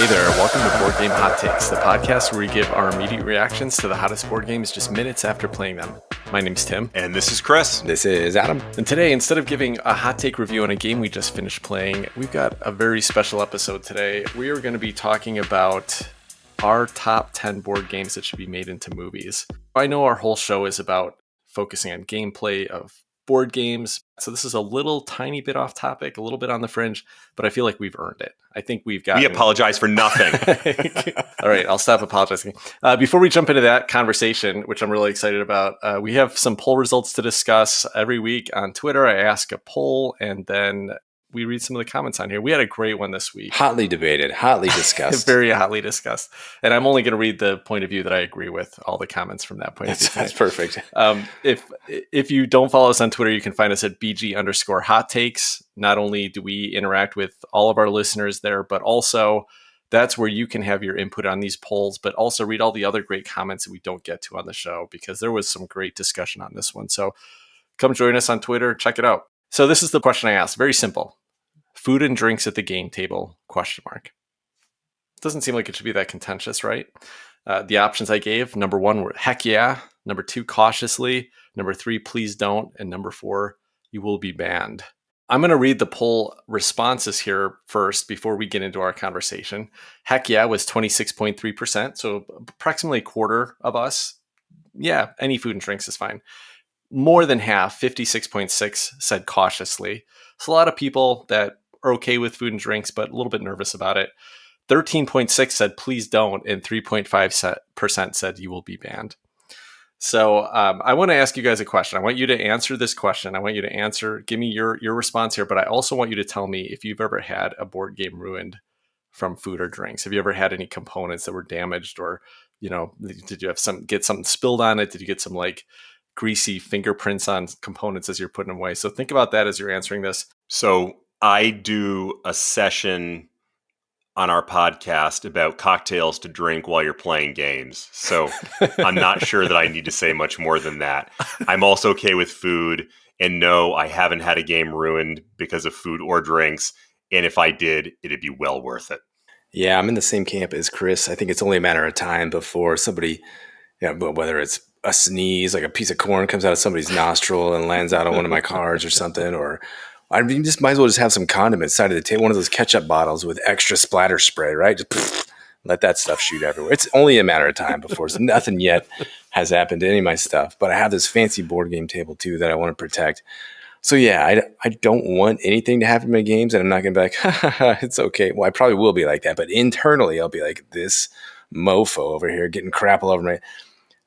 there, welcome to Board Game Hot Takes, the podcast where we give our immediate reactions to the hottest board games just minutes after playing them. My name's Tim. And this is Chris. This is Adam. And today, instead of giving a hot take review on a game we just finished playing, we've got a very special episode today. We are going to be talking about our top 10 board games that should be made into movies. I know our whole show is about focusing on gameplay of board games, so this is a little tiny bit off topic, a little bit on the fringe, but I feel like we've earned it. I think we've got. We apologize for nothing. All right, I'll stop apologizing. Before we jump into that conversation, which I'm really excited about, we have some poll results to discuss. Every week on Twitter, I ask a poll, and then we read some of the comments on here. We had a great one this week. Hotly debated, hotly discussed. Very hotly discussed. And I'm only going to read the point of view that I agree with, all the comments from that point of view. That's perfect. If you don't follow us on Twitter, you can find us at BG_hot takes. Not only do we interact with all of our listeners there, but also that's where you can have your input on these polls, but also read all the other great comments that we don't get to on the show, because there was some great discussion on this one. So come join us on Twitter. Check it out. So this is the question I asked. Very simple. Food and drinks at the game table, ? Doesn't seem like it should be that contentious, right? The options I gave, number 1 were heck yeah. Number 2, cautiously. Number 3, please don't. And number 4, you will be banned. I'm going to read the poll responses here first before we get into our conversation. Heck yeah was 26.3%. So approximately a quarter of us. Yeah, any food and drinks is fine. More than half, 56.6%, said cautiously. So a lot of people that are okay with food and drinks, but a little bit nervous about it. 13.6% said please don't, and 3.5% said you will be banned. So I want to ask you guys a question. I want you to answer this question. I want you to give me your response here, but I also want you to tell me if you've ever had a board game ruined from food or drinks. Have you ever had any components that were damaged, or, did you have get something spilled on it? Did you get some greasy fingerprints on components as you're putting them away? So think about that as you're answering this. So I do a session on our podcast about cocktails to drink while you're playing games. So I'm not sure that I need to say much more than that. I'm also okay with food. And no, I haven't had a game ruined because of food or drinks. And if I did, it'd be well worth it. Yeah, I'm in the same camp as Chris. I think it's only a matter of time before somebody, whether it's a sneeze, like a piece of corn comes out of somebody's nostril and lands out on one of my cards or something, or I mean, just might as well just have some condiments side of the table, one of those ketchup bottles with extra splatter spray, right? Just let that stuff shoot everywhere. It's only a matter of time before nothing yet has happened to any of my stuff. But I have this fancy board game table too that I want to protect. So yeah, I don't want anything to happen to my games, and I'm not going to be like, it's okay. Well, I probably will be like that, but internally I'll be like, this mofo over here getting crap all over me.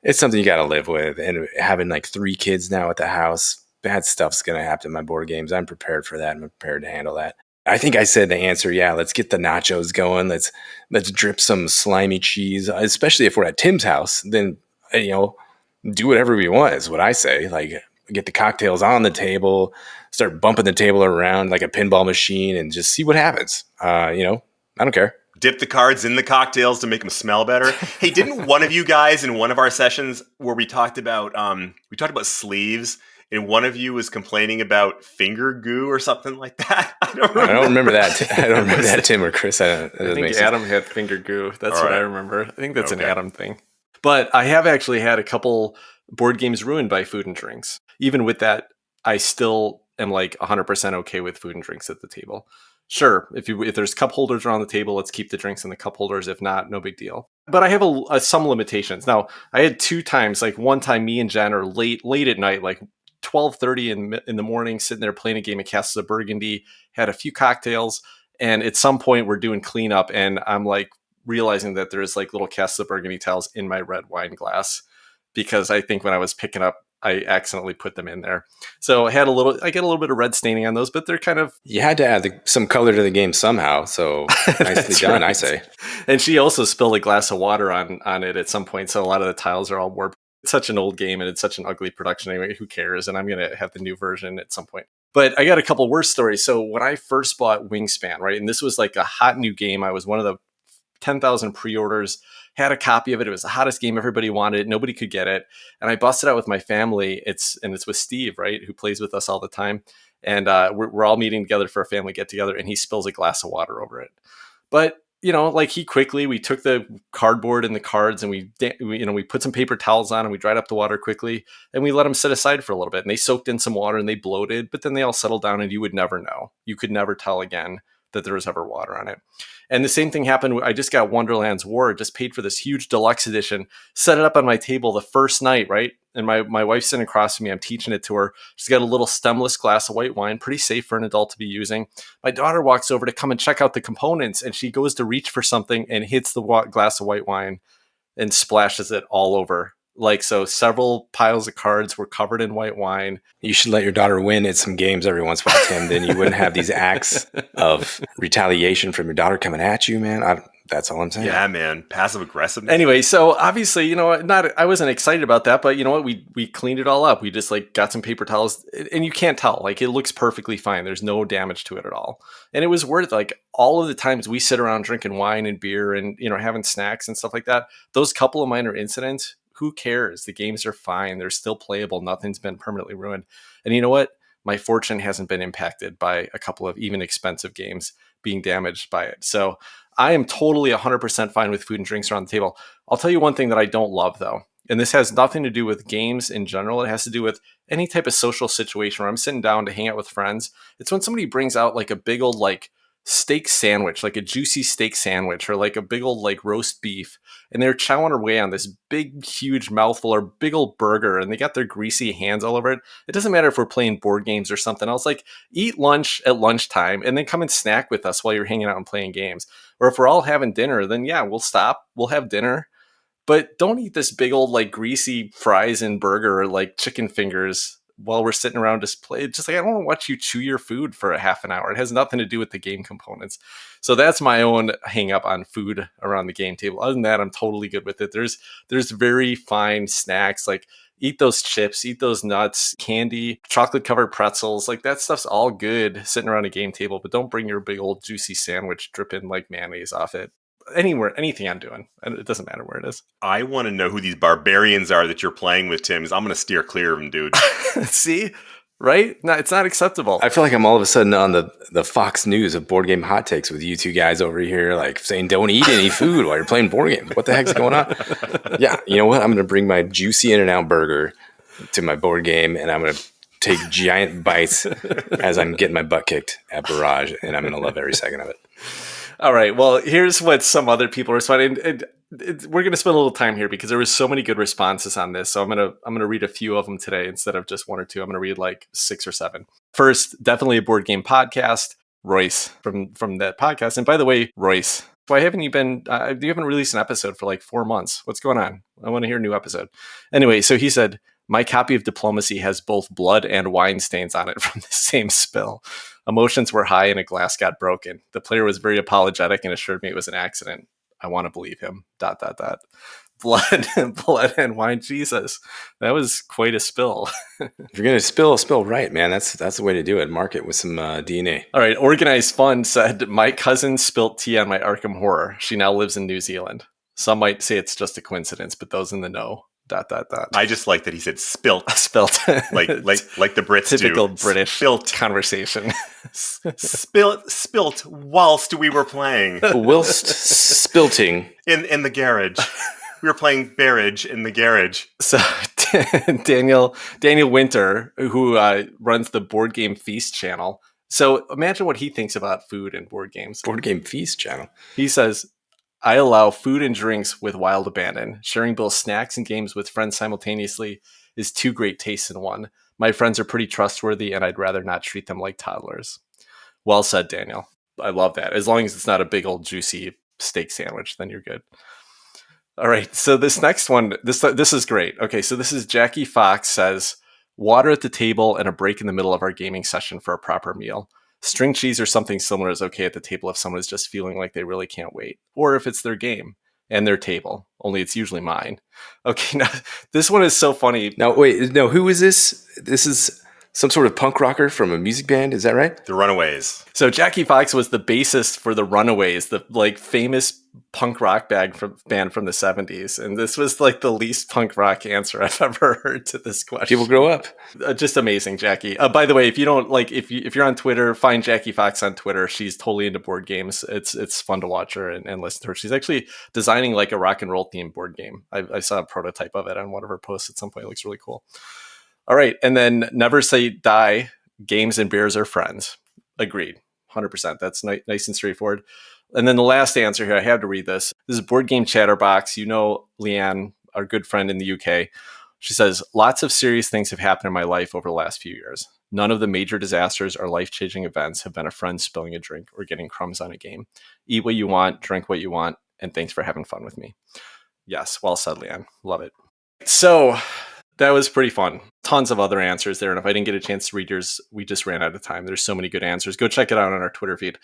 It's something you got to live with. And having 3 kids now at the house, bad stuff's going to happen in my board games. I'm prepared for that. I'm prepared to handle that. I think I said the answer, yeah, let's get the nachos going. Let's drip some slimy cheese, especially if we're at Tim's house. Then, do whatever we want is what I say. Get the cocktails on the table, start bumping the table around like a pinball machine, and just see what happens. I don't care. Dip the cards in the cocktails to make them smell better. Hey, didn't one of you guys in one of our sessions where we talked about sleeves, and one of you was complaining about finger goo or something like that? I don't remember that. I don't remember that, Tim or Chris. I think Adam had finger goo. That's what I remember. I think that's an Adam thing. But I have actually had a couple board games ruined by food and drinks. Even with that, I still am 100% okay with food and drinks at the table. Sure, if there's cup holders around the table, let's keep the drinks in the cup holders. If not, no big deal. But I have some limitations. Now, I had 2 times, one time me and Jen are late at night, 12:30 in the morning, sitting there playing a game of Castles of Burgundy, had a few cocktails, and at some point we're doing cleanup, and I'm realizing that there's little Castles of Burgundy tiles in my red wine glass, because I think when I was picking up, I accidentally put them in there. So I get a little bit of red staining on those, but they're kind of... You had to add some color to the game somehow, so nicely done, right. I say. And she also spilled a glass of water on it at some point, so a lot of the tiles are all warped. It's such an old game, and it's such an ugly production anyway, who cares? And I'm going to have the new version at some point. But I got a couple worse stories. So when I first bought Wingspan, right, and this was a hot new game, I was one of the 10,000 pre-orders, had a copy of it. It was the hottest game everybody wanted. Nobody could get it. And I busted out with my family. It's with Steve, right, who plays with us all the time. And we're all meeting together for a family get-together, and he spills a glass of water over it. But like we took the cardboard and the cards and we put some paper towels on and we dried up the water quickly and we let them sit aside for a little bit and they soaked in some water and they bloated, but then they all settled down and you would never know. You could never tell again that there was ever water on it. And the same thing happened. I just got Wonderland's War, just paid for this huge deluxe edition, set it up on my table the first night, right? And my wife's sitting across from me. I'm teaching it to her. She's got a little stemless glass of white wine, pretty safe for an adult to be using. My daughter walks over to come and check out the components, and she goes to reach for something and hits the glass of white wine and splashes it all over. So several piles of cards were covered in white wine. You should let your daughter win at some games every once in a while, Tim. Then you wouldn't have these acts of retaliation from your daughter coming at you, man. That's all I'm saying. Yeah, man. Passive aggressiveness. Anyway, so obviously, I wasn't excited about that, but you know what? We cleaned it all up. We just got some paper towels, and you can't tell. It looks perfectly fine. There's no damage to it at all. And it was worth all of the times we sit around drinking wine and beer and having snacks and stuff like that. Those couple of minor incidents, who cares? The games are fine. They're still playable. Nothing's been permanently ruined. And you know what? My fortune hasn't been impacted by a couple of even expensive games being damaged by it. So I am totally 100% fine with food and drinks around the table. I'll tell you one thing that I don't love, though. And this has nothing to do with games in general. It has to do with any type of social situation where I'm sitting down to hang out with friends. It's when somebody brings out a big old steak sandwich, a juicy steak sandwich, or a big old roast beef, and they're chowing away on this big, huge mouthful or big old burger, and they got their greasy hands all over it. It doesn't matter if we're playing board games or something else. Eat lunch at lunchtime and then come and snack with us while you're hanging out and playing games. Or if we're all having dinner, then yeah, we'll stop. We'll have dinner. But don't eat this big old greasy fries and burger or chicken fingers while we're sitting around just play. Just I don't want to watch you chew your food for a half an hour. It has nothing to do with the game components. So that's my own hang up on food around the game table. Other than that, I'm totally good with it. There's very fine snacks, eat those chips, eat those nuts, candy, chocolate covered pretzels. That stuff's all good sitting around a game table, but don't bring your big old juicy sandwich dripping mayonnaise off it. Anything I'm doing, and it doesn't matter where it is. I want to know who these barbarians are that you're playing with, Tim. I'm going to steer clear of them, dude. See, right? No, it's not acceptable. I feel like I'm all of a sudden on the Fox News of board game hot takes with you two guys over here, saying don't eat any food while you're playing board games. What the heck's going on? Yeah, you know what? I'm going to bring my juicy In-N-Out burger to my board game, and I'm going to take giant bites as I'm getting my butt kicked at Barrage, and I'm going to love every second of it. All right. Well, here's what some other people are responding. We're going to spend a little time here because there was so many good responses on this. So I'm gonna read a few of them today instead of just one or two. I'm going to read 6 or 7. First, definitely a board game podcast. Royce from that podcast. And by the way, Royce, why haven't you been? You haven't released an episode for 4 months. What's going on? I want to hear a new episode. Anyway, so he said, my copy of Diplomacy has both blood and wine stains on it from the same spill. Emotions were high and a glass got broken. The player was very apologetic and assured me it was an accident. I want to believe him. ... Blood and wine. Jesus, that was quite a spill. If you're going to spill right, man. That's the way to do it. Mark it with some DNA. All right. Organized Fun said, my cousin spilt tea on my Arkham Horror. She now lives in New Zealand. Some might say it's just a coincidence, but those in the know... ... I just like that he said spilt. Spilt. like the Brits Typical do. British spilt conversation. Spilt whilst we were playing. Whilst spilting. In the garage. We were playing Barrage in the garage. So Daniel Winter, who runs the Board Game Feast channel. So imagine what he thinks about food and board games. Board Game Feast channel. He says, I allow food and drinks with wild abandon. Sharing both snacks and games with friends simultaneously is 2 great tastes in one. My friends are pretty trustworthy, and I'd rather not treat them like toddlers. Well said, Daniel. I love that. As long as it's not a big old juicy steak sandwich, then you're good. All right. So this next one, this is great. Okay. So this is Jackie Fox says, water at the table and a break in the middle of our gaming session for a proper meal. String cheese or something similar is okay at the table if someone is just feeling like they really can't wait, or if it's their game and their table. Only it's usually mine. Okay, now this one is so funny. Now wait, no, who is this? This is some sort of punk rocker from a music band. Is that right? The Runaways. So Jackie Fox was the bassist for the Runaways, the like famous punk rock band from the 70s. And this was like the least punk rock answer I've ever heard to this question. People grow up. Just amazing, Jackie. By the way, if you don't like, if you're on Twitter, find Jackie Fox on Twitter. She's totally into board games. It's fun to watch her and listen to her. She's actually designing like a rock and roll themed board game. I saw a prototype of it on one of her posts at some point. It looks really cool. All right. And then Never Say Die, games and beers are friends. Agreed. 100%. That's nice and straightforward. And then the last answer here, I have to read this. This is Board Game Chatterbox. You know, Leanne, our good friend in the UK. She says, lots of serious things have happened in my life over the last few years. None of the major disasters or life-changing events have been a friend spilling a drink or getting crumbs on a game. Eat what you want, drink what you want, and thanks for having fun with me. Yes, well said, Leanne. Love it. So that was pretty fun. Tons of other answers there. And if I didn't get a chance to read yours, we just ran out of time. There's so many good answers. Go check it out on our Twitter feed.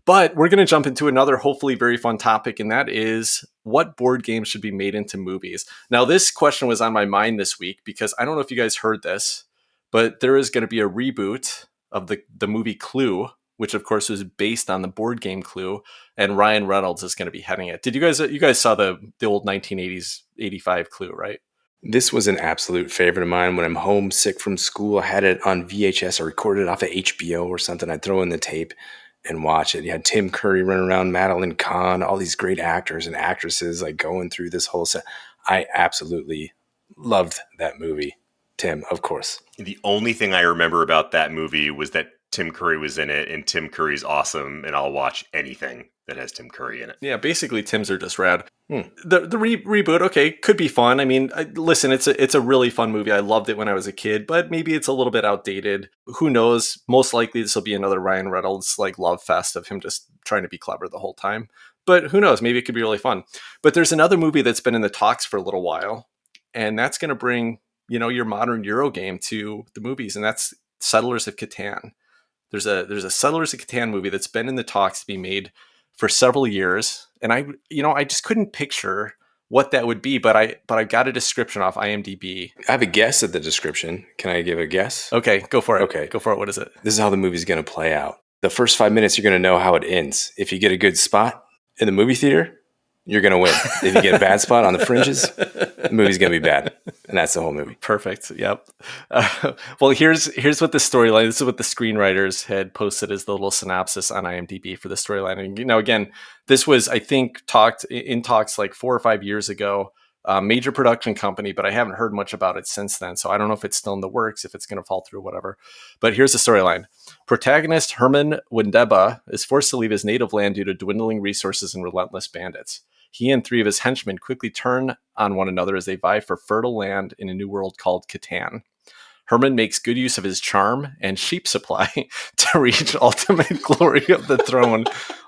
But we're going to jump into another hopefully very fun topic, and that is what board games should be made into movies. Now, this question was on my mind this week because I don't know if you guys heard this, but there is going to be a reboot of the movie Clue, which of course was based on the board game Clue, and Ryan Reynolds is going to be heading it. Did you guys saw the old 1980s 85 Clue, right? This was an absolute favorite of mine. When I'm homesick from school, I had it on VHS or recorded it off of HBO or something. I'd throw in the tape and watch it. You had Tim Curry running around, Madeline Kahn, all these great actors and actresses like going through this whole set. I absolutely loved that movie. Tim, of course. The only thing I remember about that movie was that Tim Curry was in it, and Tim Curry's awesome, and I'll watch anything that has Tim Curry in it. Yeah, basically Tim's are just rad. The reboot, okay, could be fun. I mean, listen, it's a really fun movie. I loved it when I was a kid, but maybe it's a little bit outdated. Who knows? Most likely this will be another Ryan Reynolds like love fest of him just trying to be clever the whole time. But who knows? Maybe it could be really fun. But there's another movie that's been in the talks for a little while, and that's going to bring, you know, your modern Euro game to the movies, and that's Settlers of Catan. There's a Settlers of Catan movie that's been in the talks to be made for several years, and I just couldn't picture what that would be, but I got a description off IMDb. I have a guess at the description. Can I give a guess? Okay, go for it. Okay. Go for it. What is it? This is how the movie's going to play out. The first 5 minutes, you're going to know how it ends. If you get a good spot in the movie theater, you're going to win. If you get a bad spot on the fringes, the movie's going to be bad. And that's the whole movie. Perfect. Yep. Well, here's what the storyline, this is what the screenwriters had posted as the little synopsis on IMDb for the storyline. And, you know, again, this was, I think, talks like 4 or 5 years ago, major production company, but I haven't heard much about it since then. So I don't know if it's still in the works, if it's going to fall through, whatever. But here's the storyline. Protagonist Herman Windeba is forced to leave his native land due to dwindling resources and relentless bandits. He and 3 of his henchmen quickly turn on one another as they vie for fertile land in a new world called Catan. Herman makes good use of his charm and sheep supply to reach ultimate glory of the throne,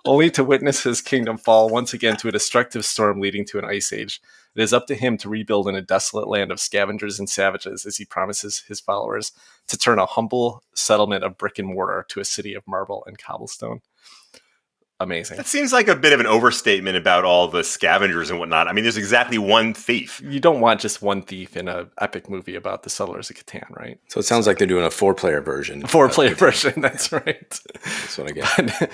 only to witness his kingdom fall once again to a destructive storm leading to an ice age. It is up to him to rebuild in a desolate land of scavengers and savages as he promises his followers to turn a humble settlement of brick and mortar to a city of marble and cobblestone. Amazing. That seems like a bit of an overstatement about all the scavengers and whatnot. I mean, there's exactly one thief. You don't want just one thief in an epic movie about the Settlers of Catan, right? So it sounds like they're doing a 4-player version. 4-player version, that's right. That's what I get.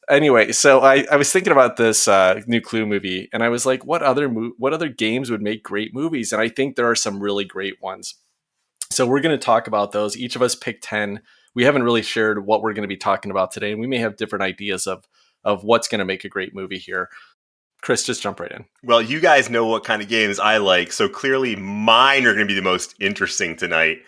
Anyway, so I was thinking about this new Clue movie, and I was like, what other games would make great movies? And I think there are some really great ones. So we're going to talk about those. Each of us picked 10. We haven't really shared what we're going to be talking about today, and we may have different ideas of what's going to make a great movie here. Chris, just jump right in. Well, you guys know what kind of games I like, so clearly mine are going to be the most interesting tonight.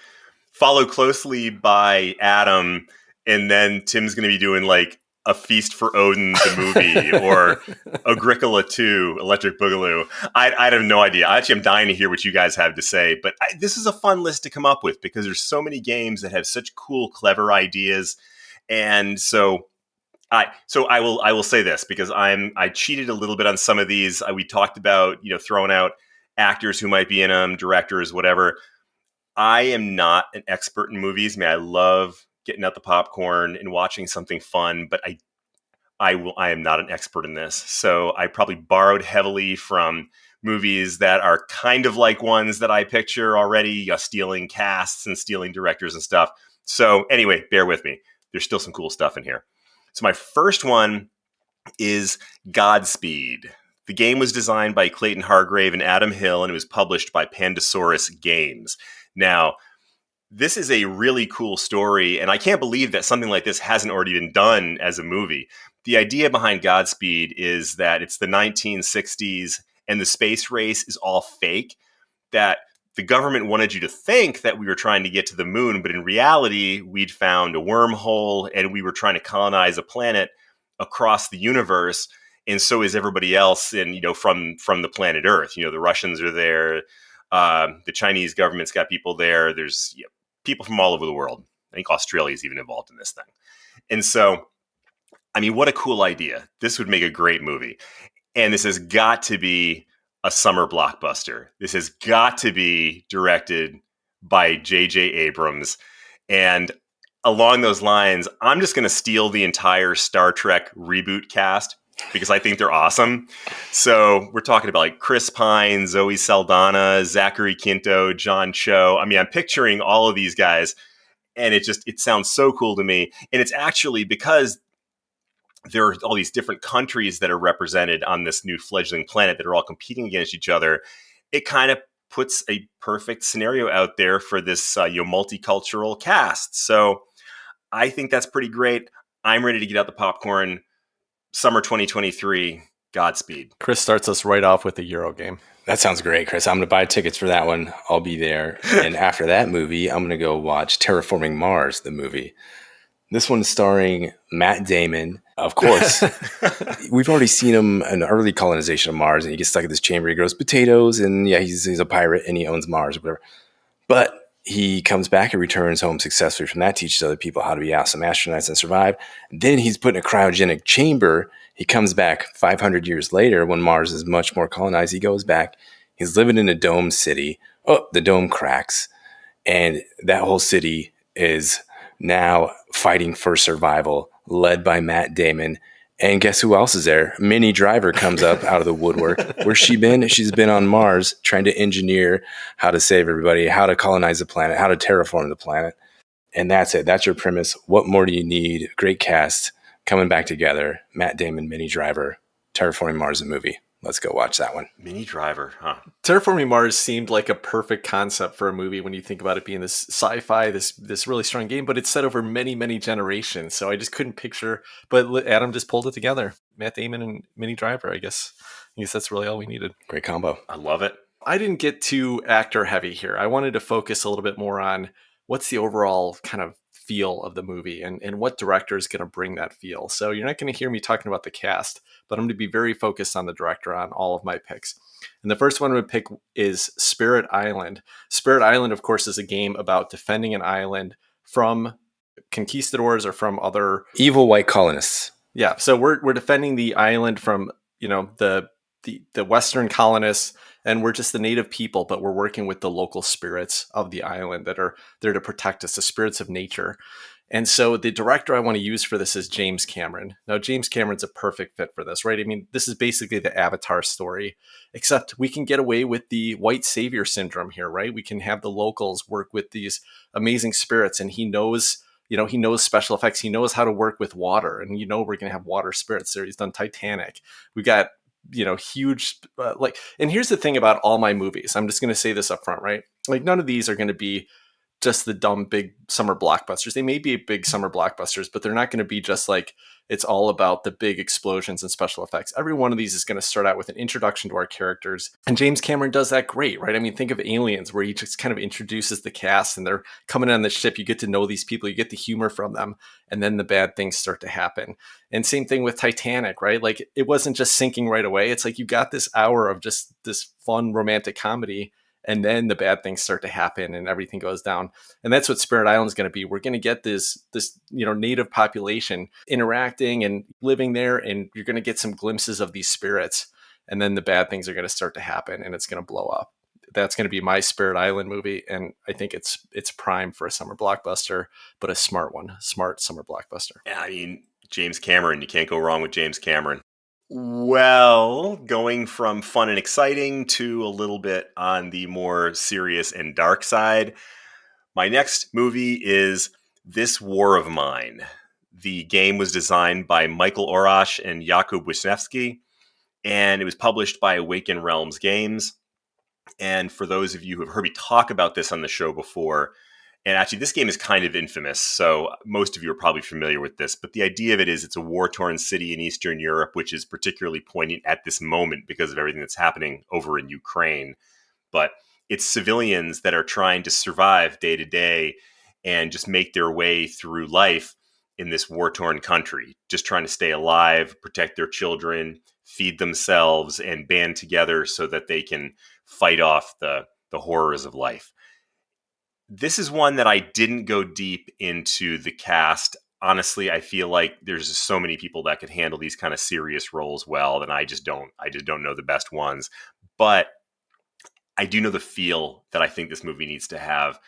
Followed closely by Adam, and then Tim's going to be doing like A Feast for Odin, the movie, or Agricola 2, Electric Boogaloo. I have no idea. I'm dying to hear what you guys have to say, but this is a fun list to come up with because there's so many games that have such cool, clever ideas. And so I will say this because I cheated a little bit on some of these. We talked about, throwing out actors who might be in them, directors, whatever. I am not an expert in movies. I mean, I love getting out the popcorn and watching something fun, but I am not an expert in this. So I probably borrowed heavily from movies that are kind of like ones that I picture already, stealing casts and stealing directors and stuff. So anyway, bear with me. There's still some cool stuff in here. So my first one is Godspeed. The game was designed by Clayton Hargrave and Adam Hill, and it was published by Pandasaurus Games. Now, this is a really cool story, and I can't believe that something like this hasn't already been done as a movie. The idea behind Godspeed is that it's the 1960s, and the space race is all fake, that the government wanted you to think that we were trying to get to the moon, but in reality, we'd found a wormhole, and we were trying to colonize a planet across the universe, and so is everybody else from the planet Earth. The Russians are there, the Chinese government's got people there, there's people from all over the world. I think Australia is even involved in this thing. And so, I mean, what a cool idea. This would make a great movie. And this has got to be a summer blockbuster. This has got to be directed by J.J. Abrams. And along those lines, I'm just going to steal the entire Star Trek reboot cast because I think they're awesome. So we're talking about like Chris Pine, Zoe Saldana, Zachary Quinto, John Cho. I mean, I'm picturing all of these guys, and it sounds so cool to me. And it's actually because there are all these different countries that are represented on this new fledgling planet that are all competing against each other. It kind of puts a perfect scenario out there for this multicultural cast. So I think that's pretty great. I'm ready to get out the popcorn. Summer 2023, Godspeed. Chris starts us right off with the Euro game. That sounds great, Chris. I'm going to buy tickets for that one. I'll be there. And after that movie, I'm going to go watch Terraforming Mars, the movie. This one's starring Matt Damon. Of course, we've already seen him in early colonization of Mars, and he gets stuck in this chamber. He grows potatoes, and he's a pirate, and he owns Mars or whatever. But he comes back and returns home successfully from that, teaches other people how to be awesome astronauts and survive. Then he's put in a cryogenic chamber. He comes back 500 years later when Mars is much more colonized. He goes back. He's living in a dome city. Oh, the dome cracks. And that whole city is now fighting for survival, led by Matt Damon. And guess who else is there? Minnie Driver comes up out of the woodwork. Where's she been? She's been on Mars trying to engineer how to save everybody, how to colonize the planet, how to terraform the planet. And that's it. That's your premise. What more do you need? Great cast coming back together. Matt Damon, Minnie Driver, Terraforming Mars, the movie. Let's go watch that one. Minnie Driver, huh? Terraforming Mars seemed like a perfect concept for a movie when you think about it being this sci-fi, this really strong game, but it's set over many, many generations. So I just couldn't picture, but Adam just pulled it together. Matt Damon and Minnie Driver, I guess that's really all we needed. Great combo. I love it. I didn't get too actor heavy here. I wanted to focus a little bit more on what's the overall kind of feel of the movie and what director is going to bring that feel. So you're not going to hear me talking about the cast, but I'm going to be very focused on the director on all of my picks. And the first one I'm going to pick is Spirit Island. Spirit Island, of course, is a game about defending an island from conquistadors or from other evil white colonists. Yeah, so we're defending the island from the Western colonists, and we're just the native people, but we're working with the local spirits of the island that are there to protect us, the spirits of nature. And so the director I want to use for this is James Cameron. Now, James Cameron's a perfect fit for this, right? I mean, this is basically the Avatar story, except we can get away with the white savior syndrome here, right? We can have the locals work with these amazing spirits, and he knows special effects. He knows how to work with water, and we're going to have water spirits there. He's done Titanic. We got huge and here's the thing about all my movies. I'm just going to say this up front, right? Like, none of these are going to be just the dumb big summer blockbusters. They may be big summer blockbusters, but they're not going to be just like it's all about the big explosions and special effects. Every one of these is going to start out with an introduction to our characters, and James Cameron does that great, right? I mean, think of Aliens, where he just kind of introduces the cast, and they're coming on the ship. You get to know these people, you get the humor from them, and then the bad things start to happen. And same thing with Titanic, right? Like, it wasn't just sinking right away. It's like you got this hour of just this fun romantic comedy, and then the bad things start to happen and everything goes down. And that's what Spirit Island is going to be. We're going to get this native population interacting and living there, and you're going to get some glimpses of these spirits, and then the bad things are going to start to happen, and it's going to blow up. That's going to be my Spirit Island movie, and I think it's prime for a summer blockbuster, but a smart one, smart summer blockbuster. Yeah, I mean, James Cameron, you can't go wrong with James Cameron. Well, going from fun and exciting to a little bit on the more serious and dark side, my next movie is This War of Mine. The game was designed by Michael Orash and Jakub Wisniewski, and it was published by Awaken Realms Games. And for those of you who have heard me talk about this on the show before, and actually this game is kind of infamous, so most of you are probably familiar with this, but the idea of it is it's a war-torn city in Eastern Europe, which is particularly poignant at this moment because of everything that's happening over in Ukraine. But it's civilians that are trying to survive day to day and just make their way through life in this war-torn country, just trying to stay alive, protect their children, feed themselves, and band together so that they can fight off the horrors of life. This is one that I didn't go deep into the cast. Honestly, I feel like there's just so many people that could handle these kind of serious roles well, and I just don't know the best ones. But I do know the feel that I think this movie needs to have.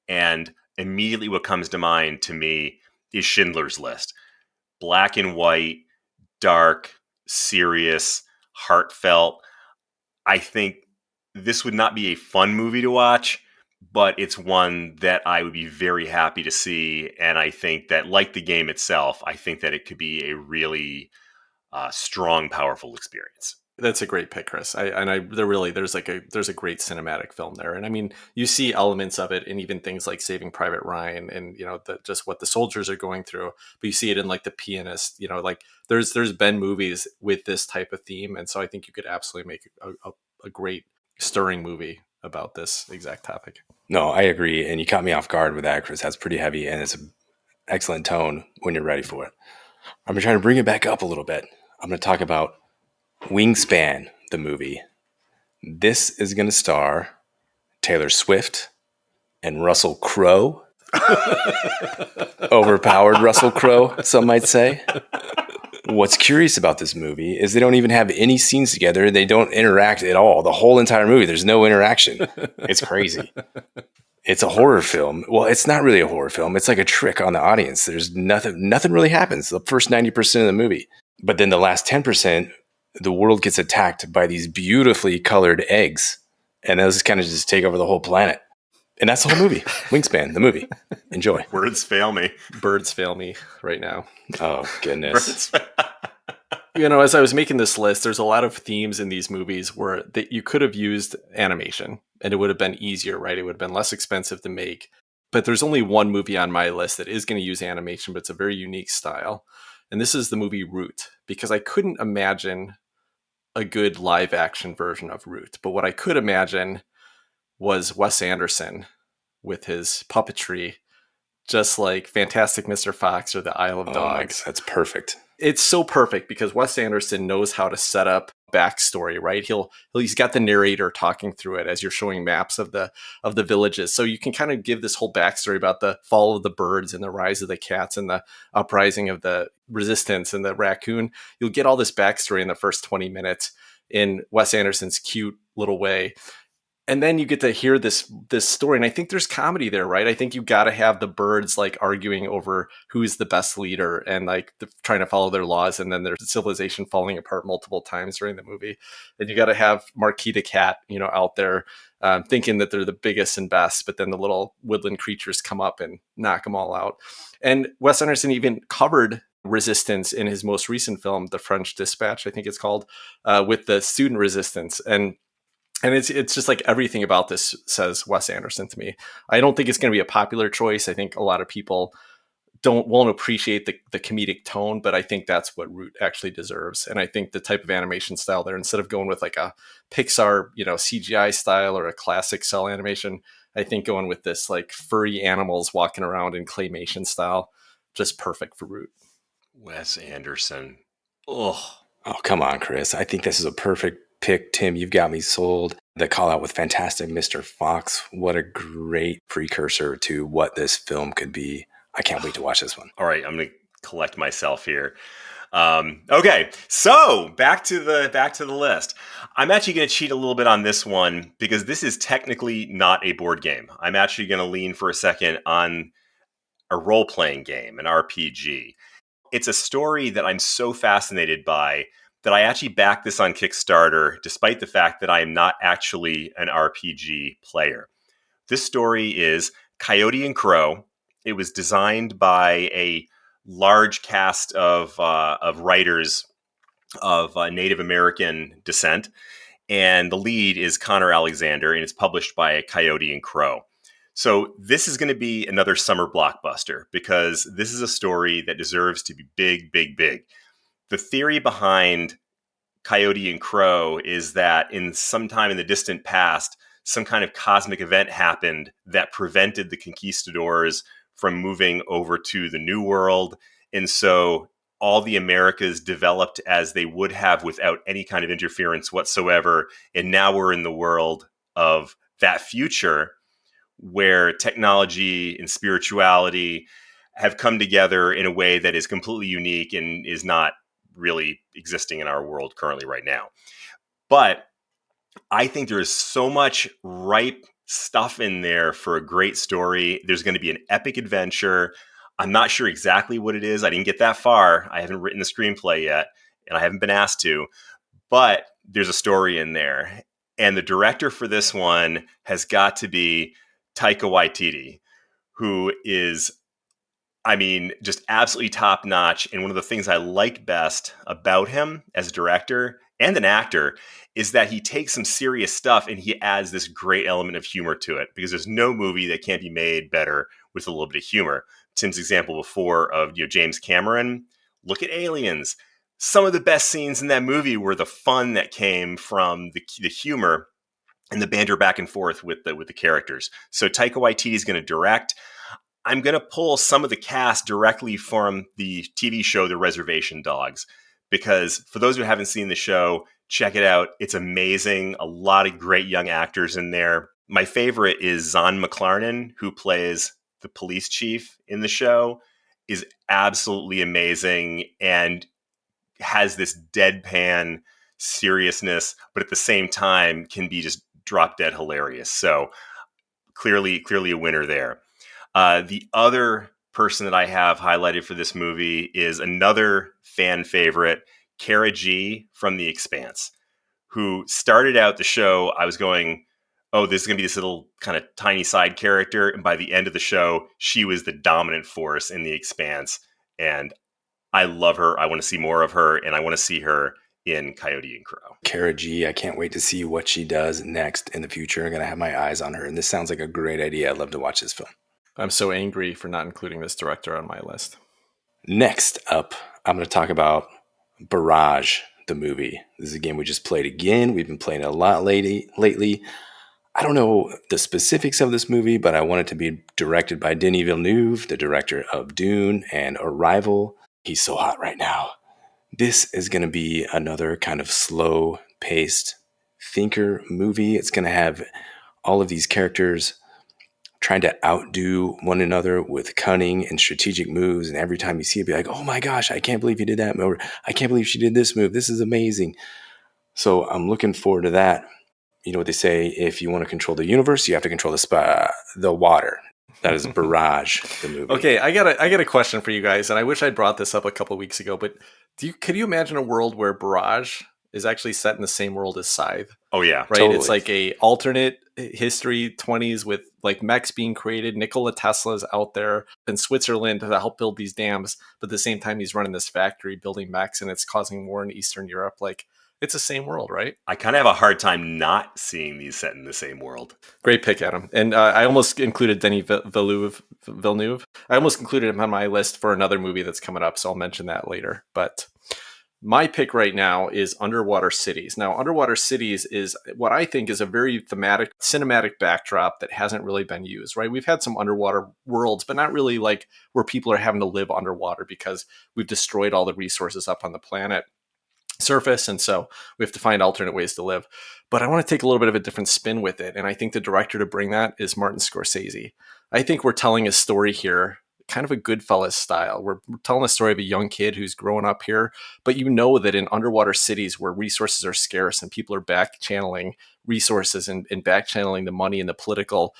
And immediately what comes to mind to me is Schindler's List. Black and white, dark, serious, heartfelt. I think this would not be a fun movie to watch, but it's one that I would be very happy to see. And I think that, like the game itself, I think that it could be a really strong, powerful experience. That's a great pick, Chris. There's a great cinematic film there, and I mean, you see elements of it in even things like Saving Private Ryan, and just what the soldiers are going through. But you see it in like The Pianist. Like there's been movies with this type of theme, and so I think you could absolutely make a great stirring movie about this exact topic. No, I agree, and you caught me off guard with that, Chris. That's pretty heavy, and it's an excellent tone when you're ready for it. I'm going to try to bring it back up a little bit. I'm going to talk about Wingspan, the movie. This is going to star Taylor Swift and Russell Crowe. Overpowered Russell Crowe, some might say. What's curious about this movie is they don't even have any scenes together. They don't interact at all. The whole entire movie, there's no interaction. It's crazy. It's a horror film. Well, it's not really a horror film. It's like a trick on the audience. There's nothing really happens the first 90% of the movie. But then the last 10%, the world gets attacked by these beautifully colored eggs. And those kind of just take over the whole planet. And that's the whole movie. Wingspan, the movie. Enjoy. Words fail me. Birds fail me right now. Oh, goodness. As I was making this list, there's a lot of themes in these movies where that you could have used animation and it would have been easier, right? It would have been less expensive to make. But there's only one movie on my list that is going to use animation, but it's a very unique style. And this is the movie Root, because I couldn't imagine a good live action version of Root. But what I could imagine was Wes Anderson with his puppetry, just like Fantastic Mr. Fox or The Isle of Dogs. That's perfect. It's so perfect because Wes Anderson knows how to set up backstory, right? He's got the narrator talking through it as you're showing maps of the villages. So you can kind of give this whole backstory about the fall of the birds and the rise of the cats and the uprising of the resistance and the raccoon. You'll get all this backstory in the first 20 minutes in Wes Anderson's cute little way. And then you get to hear this story. And I think there's comedy there, right? I think you got to have the birds like arguing over who's the best leader and like trying to follow their laws. And then their civilization falling apart multiple times during the movie. And you got to have Marquis the cat, out there thinking that they're the biggest and best. But then the little woodland creatures come up and knock them all out. And Wes Anderson even covered resistance in his most recent film, The French Dispatch, I think it's called, with the student resistance. And it's just like everything about this says Wes Anderson to me. I don't think it's going to be a popular choice. I think a lot of people won't appreciate the comedic tone, but I think that's what Root actually deserves. And I think the type of animation style there, instead of going with like a Pixar, CGI style or a classic cell animation, I think going with this like furry animals walking around in claymation style, just perfect for Root. Wes Anderson. Oh, come on, Chris. I think this is a perfect pick. Tim, you've got me sold. The call out with Fantastic Mr. Fox. What a great precursor to what this film could be. I can't wait to watch this one. All right, I'm going to collect myself here. Okay, so back to the list. I'm actually going to cheat a little bit on this one because this is technically not a board game. I'm actually going to lean for a second on a role-playing game, an RPG. It's a story that I'm so fascinated by that I actually backed this on Kickstarter, despite the fact that I am not actually an RPG player. This story is Coyote and Crow. It was designed by a large cast of writers of Native American descent, and the lead is Connor Alexander, and it's published by Coyote and Crow. So this is going to be another summer blockbuster because this is a story that deserves to be big, big, big. The theory behind Coyote and Crow is that in some time in the distant past, some kind of cosmic event happened that prevented the conquistadors from moving over to the New World. And so all the Americas developed as they would have without any kind of interference whatsoever. And now we're in the world of that future where technology and spirituality have come together in a way that is completely unique and is not really existing in our world currently right now. But I think there is so much ripe stuff in there for a great story. There's going to be an epic adventure. I'm not sure exactly what it is. I didn't get that far. I haven't written the screenplay yet, and I haven't been asked to. But there's a story in there. And the director for this one has got to be Taika Waititi, who is, I mean, just absolutely top notch. And one of the things I like best about him as a director and an actor is that he takes some serious stuff and he adds this great element of humor to it, because there's no movie that can't be made better with a little bit of humor. Tim's example before of James Cameron, look at Aliens. Some of the best scenes in that movie were the fun that came from the humor and the banter back and forth with the characters. So Taika Waititi is going to direct. I'm going to pull some of the cast directly from the TV show The Reservation Dogs, because for those who haven't seen the show, check it out. It's amazing. A lot of great young actors in there. My favorite is Zahn McClarnon, who plays the police chief in the show, is absolutely amazing and has this deadpan seriousness, but at the same time can be just drop dead hilarious. So clearly a winner there. The other person that I have highlighted for this movie is another fan favorite, Kara G from The Expanse, who started out the show. I was going, oh, this is going to be this little kind of tiny side character. And by the end of the show, she was the dominant force in The Expanse. And I love her. I want to see more of her. And I want to see her in Coyote and Crow. Kara G, I can't wait to see what she does next in the future. I'm going to have my eyes on her. And this sounds like a great idea. I'd love to watch this film. I'm so angry for not including this director on my list. Next up, I'm going to talk about Barrage, the movie. This is a game we just played again. We've been playing it a lot lately. I don't know the specifics of this movie, but I want it to be directed by Denis Villeneuve, the director of Dune and Arrival. He's so hot right now. This is going to be another kind of slow-paced thinker movie. It's going to have all of these characters trying to outdo one another with cunning and strategic moves. And every time you see it, be like, oh my gosh, I can't believe you did that. Or I can't believe she did this move. This is amazing. So I'm looking forward to that. You know what they say, if you want to control the universe, you have to control the water. That is Barrage, the movie. Okay, I got a question for you guys, and I wish I'd brought this up a couple of weeks ago, but could you imagine a world where Barrage is actually set in the same world as Scythe? Oh yeah, right. Totally. It's like a alternate history 20s with like mechs being created. Nikola Tesla's out there in Switzerland to help build these dams, but at the same time he's running this factory building mechs, and it's causing war in Eastern Europe. Like, it's the same world, right? I kind of have a hard time not seeing these set in the same world. Great pick, Adam. And I almost included Denis Villeneuve. I almost included him on my list for another movie that's coming up, so I'll mention that later. But my pick right now is Underwater Cities. Now, Underwater Cities is what I think is a very thematic, cinematic backdrop that hasn't really been used, right? We've had some underwater worlds, but not really like where people are having to live underwater because we've destroyed all the resources up on the planet surface, and so we have to find alternate ways to live. But I want to take a little bit of a different spin with it, and I think the director to bring that is Martin Scorsese. I think we're telling a story here, kind of a Goodfellas style. We're telling a story of a young kid who's growing up here, but you know that in underwater cities where resources are scarce and people are back channeling resources and back channeling the money and the political,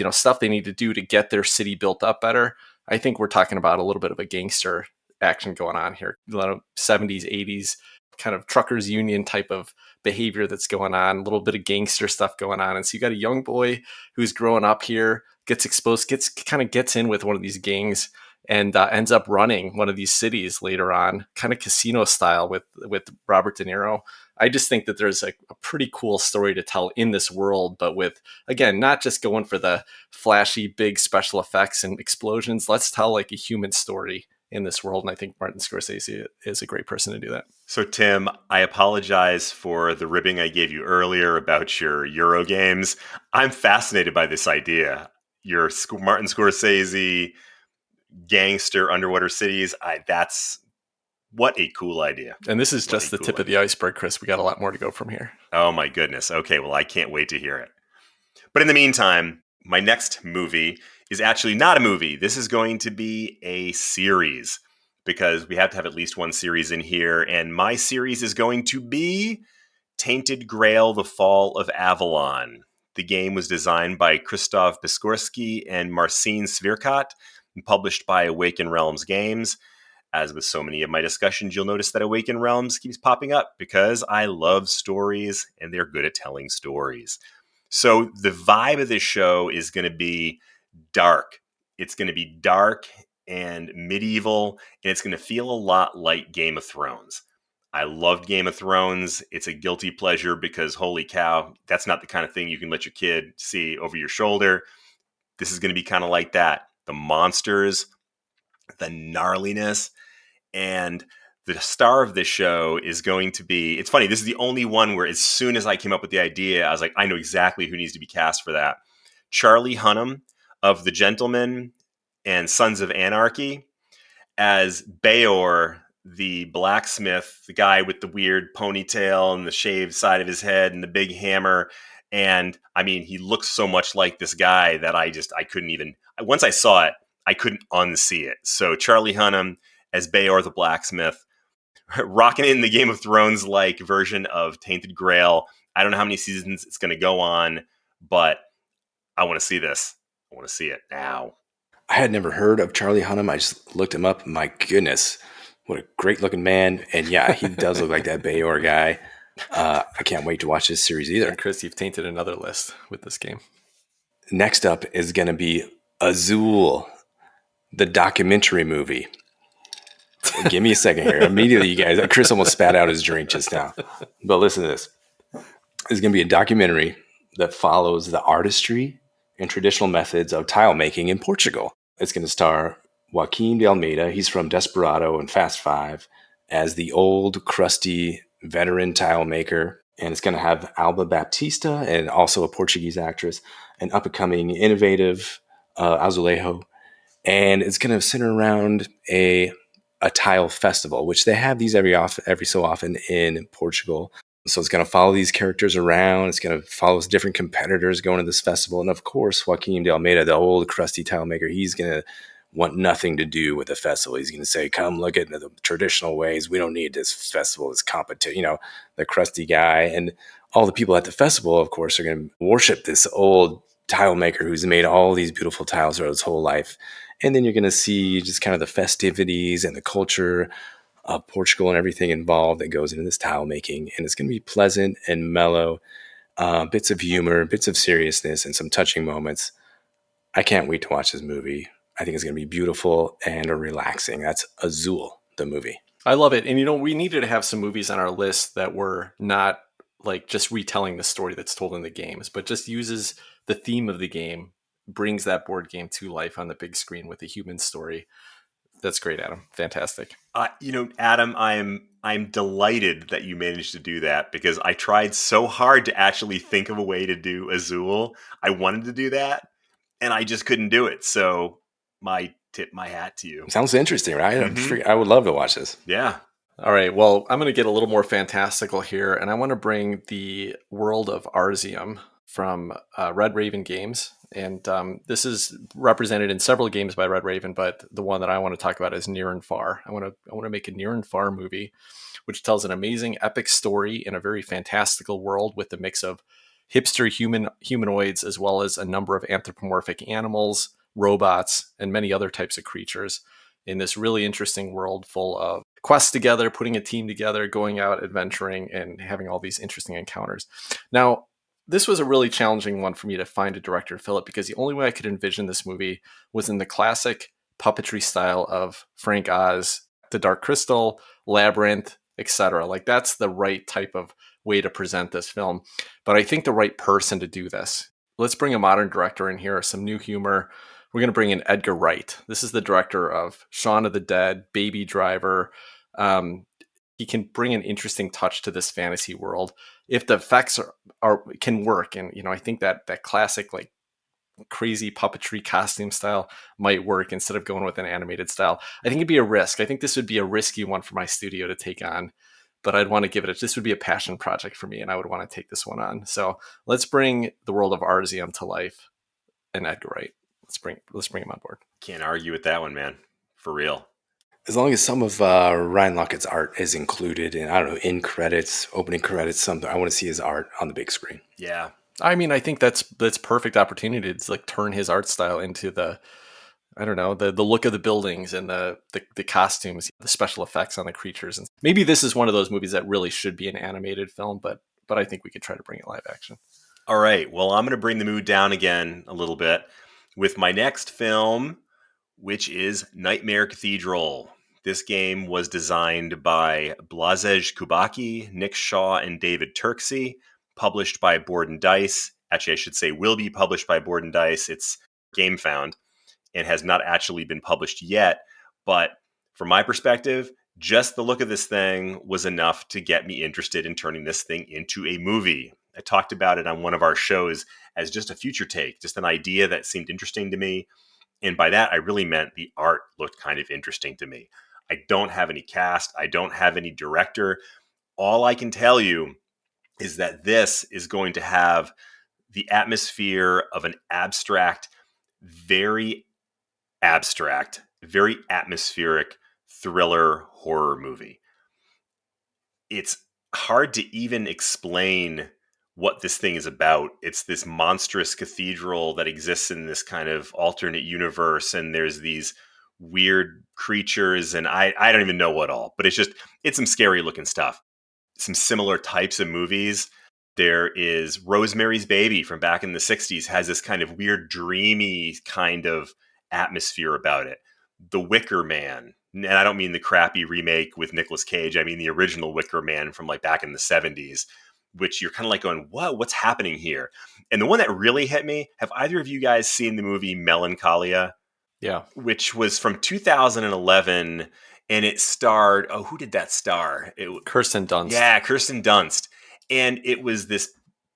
stuff they need to do to get their city built up better. I think we're talking about a little bit of a gangster action going on here. A lot of 70s, 80s kind of truckers union type of behavior that's going on, a little bit of gangster stuff going on. And so you got a young boy who's growing up here, gets exposed, gets in with one of these gangs, and ends up running one of these cities later on, kind of casino style with Robert De Niro. I just think that there's a pretty cool story to tell in this world, but with, again, not just going for the flashy, big special effects and explosions. Let's tell like a human story in this world. And I think Martin Scorsese is a great person to do that. So, Tim, I apologize for the ribbing I gave you earlier about your Euro games. I'm fascinated by this idea. Your Martin Scorsese gangster underwater cities. That's what a cool idea. And this is just the tip of the iceberg, Chris. We got a lot more to go from here. Oh my goodness. Okay, well, I can't wait to hear it. But in the meantime, my next movie is actually not a movie. This is going to be a series, because we have to have at least one series in here. And my series is going to be Tainted Grail, The Fall of Avalon. The game was designed by Krzysztof Biskorski and Marcin Svirkat and published by Awaken Realms Games. As with so many of my discussions, you'll notice that Awaken Realms keeps popping up because I love stories and they're good at telling stories. So the vibe of this show is going to be dark. It's going to be dark and medieval, and it's going to feel a lot like Game of Thrones. I loved Game of Thrones. It's a guilty pleasure because, holy cow, that's not the kind of thing you can let your kid see over your shoulder. This is going to be kind of like that. The monsters, the gnarliness, and the star of this show is going to be, it's funny, this is the only one where as soon as I came up with the idea, I was like, I know exactly who needs to be cast for that. Charlie Hunnam of The Gentleman and Sons of Anarchy as Beor, the blacksmith, the guy with the weird ponytail and the shaved side of his head and the big hammer. And I mean, he looks so much like this guy that I couldn't even, once I saw it, I couldn't unsee it. So Charlie Hunnam as Beor the blacksmith, rocking in the Game of Thrones like version of Tainted Grail. I don't know how many seasons it's going to go on, but I want to see this. I want to see it now. I had never heard of Charlie Hunnam. I just looked him up. My goodness, what a great looking man. And yeah, he does look like that Beor guy. I can't wait to watch this series either. And Chris, you've tainted another list with this game. Next up is going to be Azul, the documentary movie. Give me a second here. Immediately, you guys, Chris almost spat out his drink just now. But listen to this. It's going to be a documentary that follows the artistry and traditional methods of tile making in Portugal. It's going to star Joaquim de Almeida. He's from Desperado and Fast Five as the old, crusty, veteran tile maker. And it's going to have Alba Baptista and also a Portuguese actress, an up-and-coming, innovative Azulejo. And it's going to center around a tile festival, which they have these every so often in Portugal. So it's going to follow these characters around. It's going to follow different competitors going to this festival. And of course, Joaquim de Almeida, the old crusty tile maker, he's going to want nothing to do with the festival. He's going to say, come look at the traditional ways. We don't need this festival, this competition, the crusty guy. And all the people at the festival, of course, are going to worship this old tile maker who's made all these beautiful tiles throughout his whole life. And then you're going to see just kind of the festivities and the culture of Portugal and everything involved that goes into this tile making. And it's going to be pleasant and mellow, bits of humor, bits of seriousness, and some touching moments. I can't wait to watch this movie. I think it's going to be beautiful and relaxing. That's Azul, the movie. I love it. And, we needed to have some movies on our list that were not like just retelling the story that's told in the games, but just uses the theme of the game, brings that board game to life on the big screen with a human story. That's great, Adam. Fantastic. Adam, I'm delighted that you managed to do that, because I tried so hard to actually think of a way to do Azul. I wanted to do that, and I just couldn't do it. So tip my hat to you. Sounds interesting, right? Mm-hmm. I would love to watch this. Yeah. All right. Well, I'm going to get a little more fantastical here, and I want to bring the world of Arzium from Red Raven Games. And this is represented in several games by Red Raven, but the one that I want to talk about is Near and Far. I want to make a Near and Far movie, which tells an amazing epic story in a very fantastical world with a mix of hipster humanoids, as well as a number of anthropomorphic animals, robots, and many other types of creatures. in this really interesting world full of quests together, putting a team together, going out adventuring, and having all these interesting encounters. Now, this was a really challenging one for me to find a director to fill it, because the only way I could envision this movie was in the classic puppetry style of Frank Oz, The Dark Crystal, Labyrinth, etc. Like, that's the right type of way to present this film. But I think the right person to do this. Let's bring a modern director in here, some new humor. We're going to bring in Edgar Wright. This is the director of Shaun of the Dead, Baby Driver. He can bring an interesting touch to this fantasy world if the effects can work. And I think that classic like crazy puppetry costume style might work instead of going with an animated style. I think it'd be a risk. I think this would be a risky one for my studio to take on, but I'd want to give it this would be a passion project for me, and I would want to take this one on. So let's bring the world of Arzium to life, and Edgar Wright. Let's bring him on board. Can't argue with that one, man. For real. As long as some of Ryan Lauka's art is included in, I don't know, in credits, opening credits, something, I want to see his art on the big screen. Yeah. I mean, I think that's perfect opportunity to like turn his art style into the look of the buildings and the costumes, the special effects on the creatures. And maybe this is one of those movies that really should be an animated film, but I think we could try to bring it live action. All right. Well, I'm going to bring the mood down again a little bit with my next film, which is Nightmare Cathedral. This game was designed by Blazej Kubacki, Nick Shaw, and David Turksey, published by Board and Dice. Actually, I should say will be published by Board and Dice. It's GameFound and has not actually been published yet. But from my perspective, just the look of this thing was enough to get me interested in turning this thing into a movie. I talked about it on one of our shows as just a future take, just an idea that seemed interesting to me. And by that, I really meant the art looked kind of interesting to me. I don't have any cast. I don't have any director. All I can tell you is that this is going to have the atmosphere of an very atmospheric thriller horror movie. It's hard to even explain what this thing is about. It's this monstrous cathedral that exists in this kind of alternate universe, and there's these weird creatures, and I don't even know what all, but it's some scary looking stuff. Some similar types of movies. There is Rosemary's Baby from back in the 60s, has this kind of weird, dreamy kind of atmosphere about it. The Wicker Man, and I don't mean the crappy remake with Nicolas Cage, I mean the original Wicker Man from like back in the 70s, which you're kind of like going, what's happening here? And the one that really hit me, have either of you guys seen the movie Melancholia? Yeah. Which was from 2011, and it starred, who did that star? Kirsten Dunst. Yeah, Kirsten Dunst. And it was this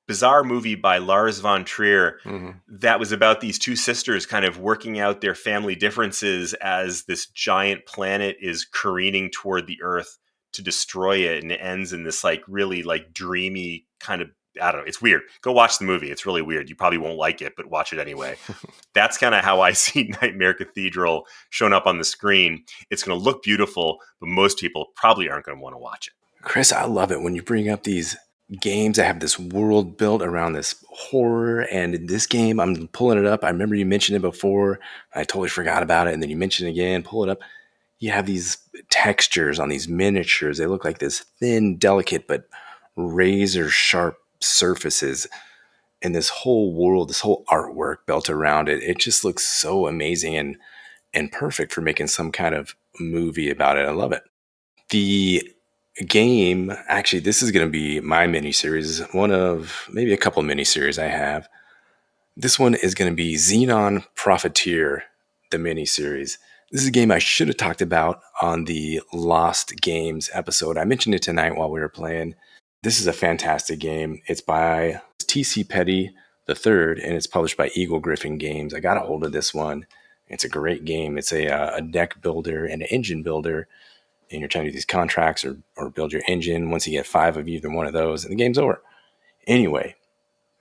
bizarre movie by Lars von Trier that was about these two sisters kind of working out their family differences as this giant planet is careening toward the Earth to destroy it. And it ends in this like really like dreamy kind of, I don't know, it's weird. Go watch the movie. It's really weird. You probably won't like it, but watch it anyway. That's kind of how I see Nightmare Cathedral showing up on the screen. It's going to look beautiful, but most people probably aren't going to want to watch it. Chris, I love it when you bring up these games that have this world built around this horror. And in this game, I'm pulling it up. I remember you mentioned it before. I totally forgot about it. And then you mentioned it again, pull it up. You have these textures on these miniatures. They look like this thin, delicate, but razor sharp surfaces. And this whole world, this whole artwork built around it, it just looks so amazing and perfect for making some kind of movie about it. I love it. The game, actually, this is going to be my mini-series, one of maybe a couple mini-series I have. This one is going to be Xenon Profiteer, the mini-series. This is a game I should have talked about on the Lost Games episode. I mentioned it tonight while we were playing. This is a fantastic game. It's by T.C. Petty III, and it's published by Eagle Griffin Games. I got a hold of this one. It's a great game. It's a deck builder and an engine builder, and you're trying to do these contracts or build your engine. Once you get 5 of either one of those, and the game's over. Anyway,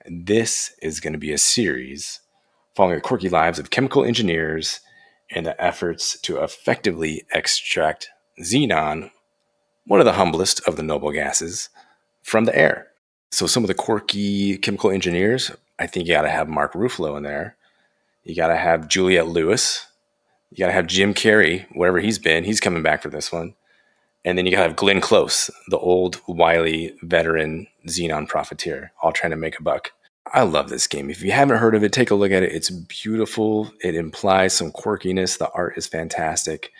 this is going to be a series following the quirky lives of chemical engineers and the efforts to effectively extract xenon, one of the humblest of the noble gases, from the air. So some of the quirky chemical engineers, I think you got to have Mark Ruffalo in there. You got to have Juliette Lewis, You got to have Jim Carrey, wherever he's been. He's coming back for this one. And then you got to have Glenn Close, the old, wily veteran Xenon Profiteer, all trying to make a buck. I love this game. If you haven't heard of it, take a look at it. It's beautiful. It implies some quirkiness. The art is fantastic.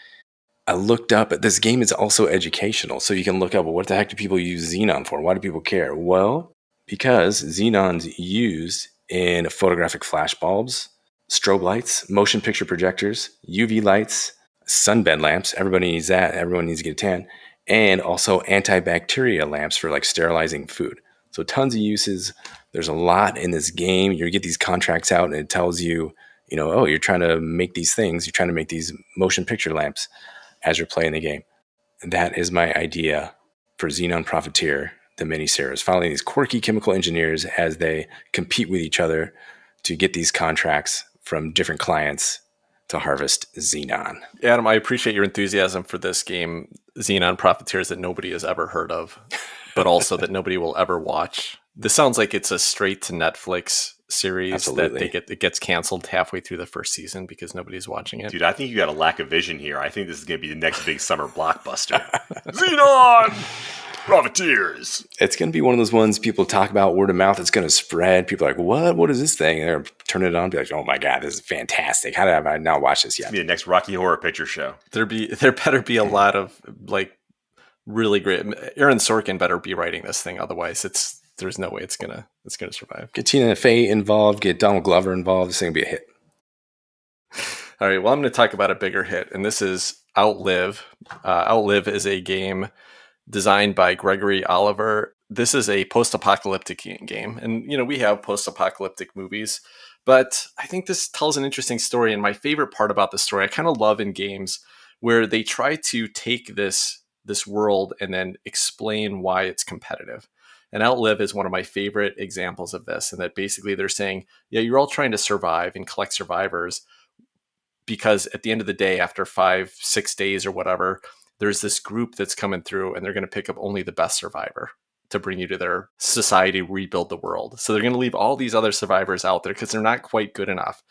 I looked up, this game is also educational. So you can look up, well, what the heck do people use Xenon for? Why do people care? Well, because Xenon's used in photographic flash bulbs, strobe lights, motion picture projectors, UV lights, sunbed lamps. Everybody needs that. Everyone needs to get a tan. And also antibacterial lamps for like sterilizing food. So tons of uses. There's a lot in this game. You get these contracts out and it tells you, oh, you're trying to make these things. You're trying to make these motion picture lamps as you're playing the game. And that is my idea for Xenon Profiteer, the miniseries, following these quirky chemical engineers as they compete with each other to get these contracts from different clients to harvest Xenon. Adam, I appreciate your enthusiasm for this game, Xenon Profiteers, that nobody has ever heard of, but also that nobody will ever watch. This sounds like it's a straight to Netflix series. Absolutely. That it gets canceled halfway through the first season because nobody's watching it. Dude, I think you got a lack of vision here. I think this is going to be the next big summer blockbuster. Xenon Profiteers. It's going to be one of those ones people talk about, word of mouth. It's going to spread. People are like, what? What is this thing? And they're turn it on and be like, oh my God, this is fantastic. How did I not watch this yet? It's going to be the next Rocky Horror Picture Show. There better be a lot of like really great. Aaron Sorkin better be writing this thing. Otherwise, there's no way it's gonna survive. Get Tina Fey involved. Get Donald Glover involved. This thing will be a hit. All right. Well, I'm going to talk about a bigger hit, and this is Outlive. Outlive is a game designed by Gregory Oliver. This is a post-apocalyptic game, and we have post-apocalyptic movies, but I think this tells an interesting story. And my favorite part about the story, I kind of love in games where they try to take this world and then explain why it's competitive. And Outlive is one of my favorite examples of this. And that basically they're saying, yeah, you're all trying to survive and collect survivors because at the end of the day, after 5-6 days or whatever, there's this group that's coming through and they're going to pick up only the best survivor to bring you to their society, rebuild the world. So they're going to leave all these other survivors out there because they're not quite good enough.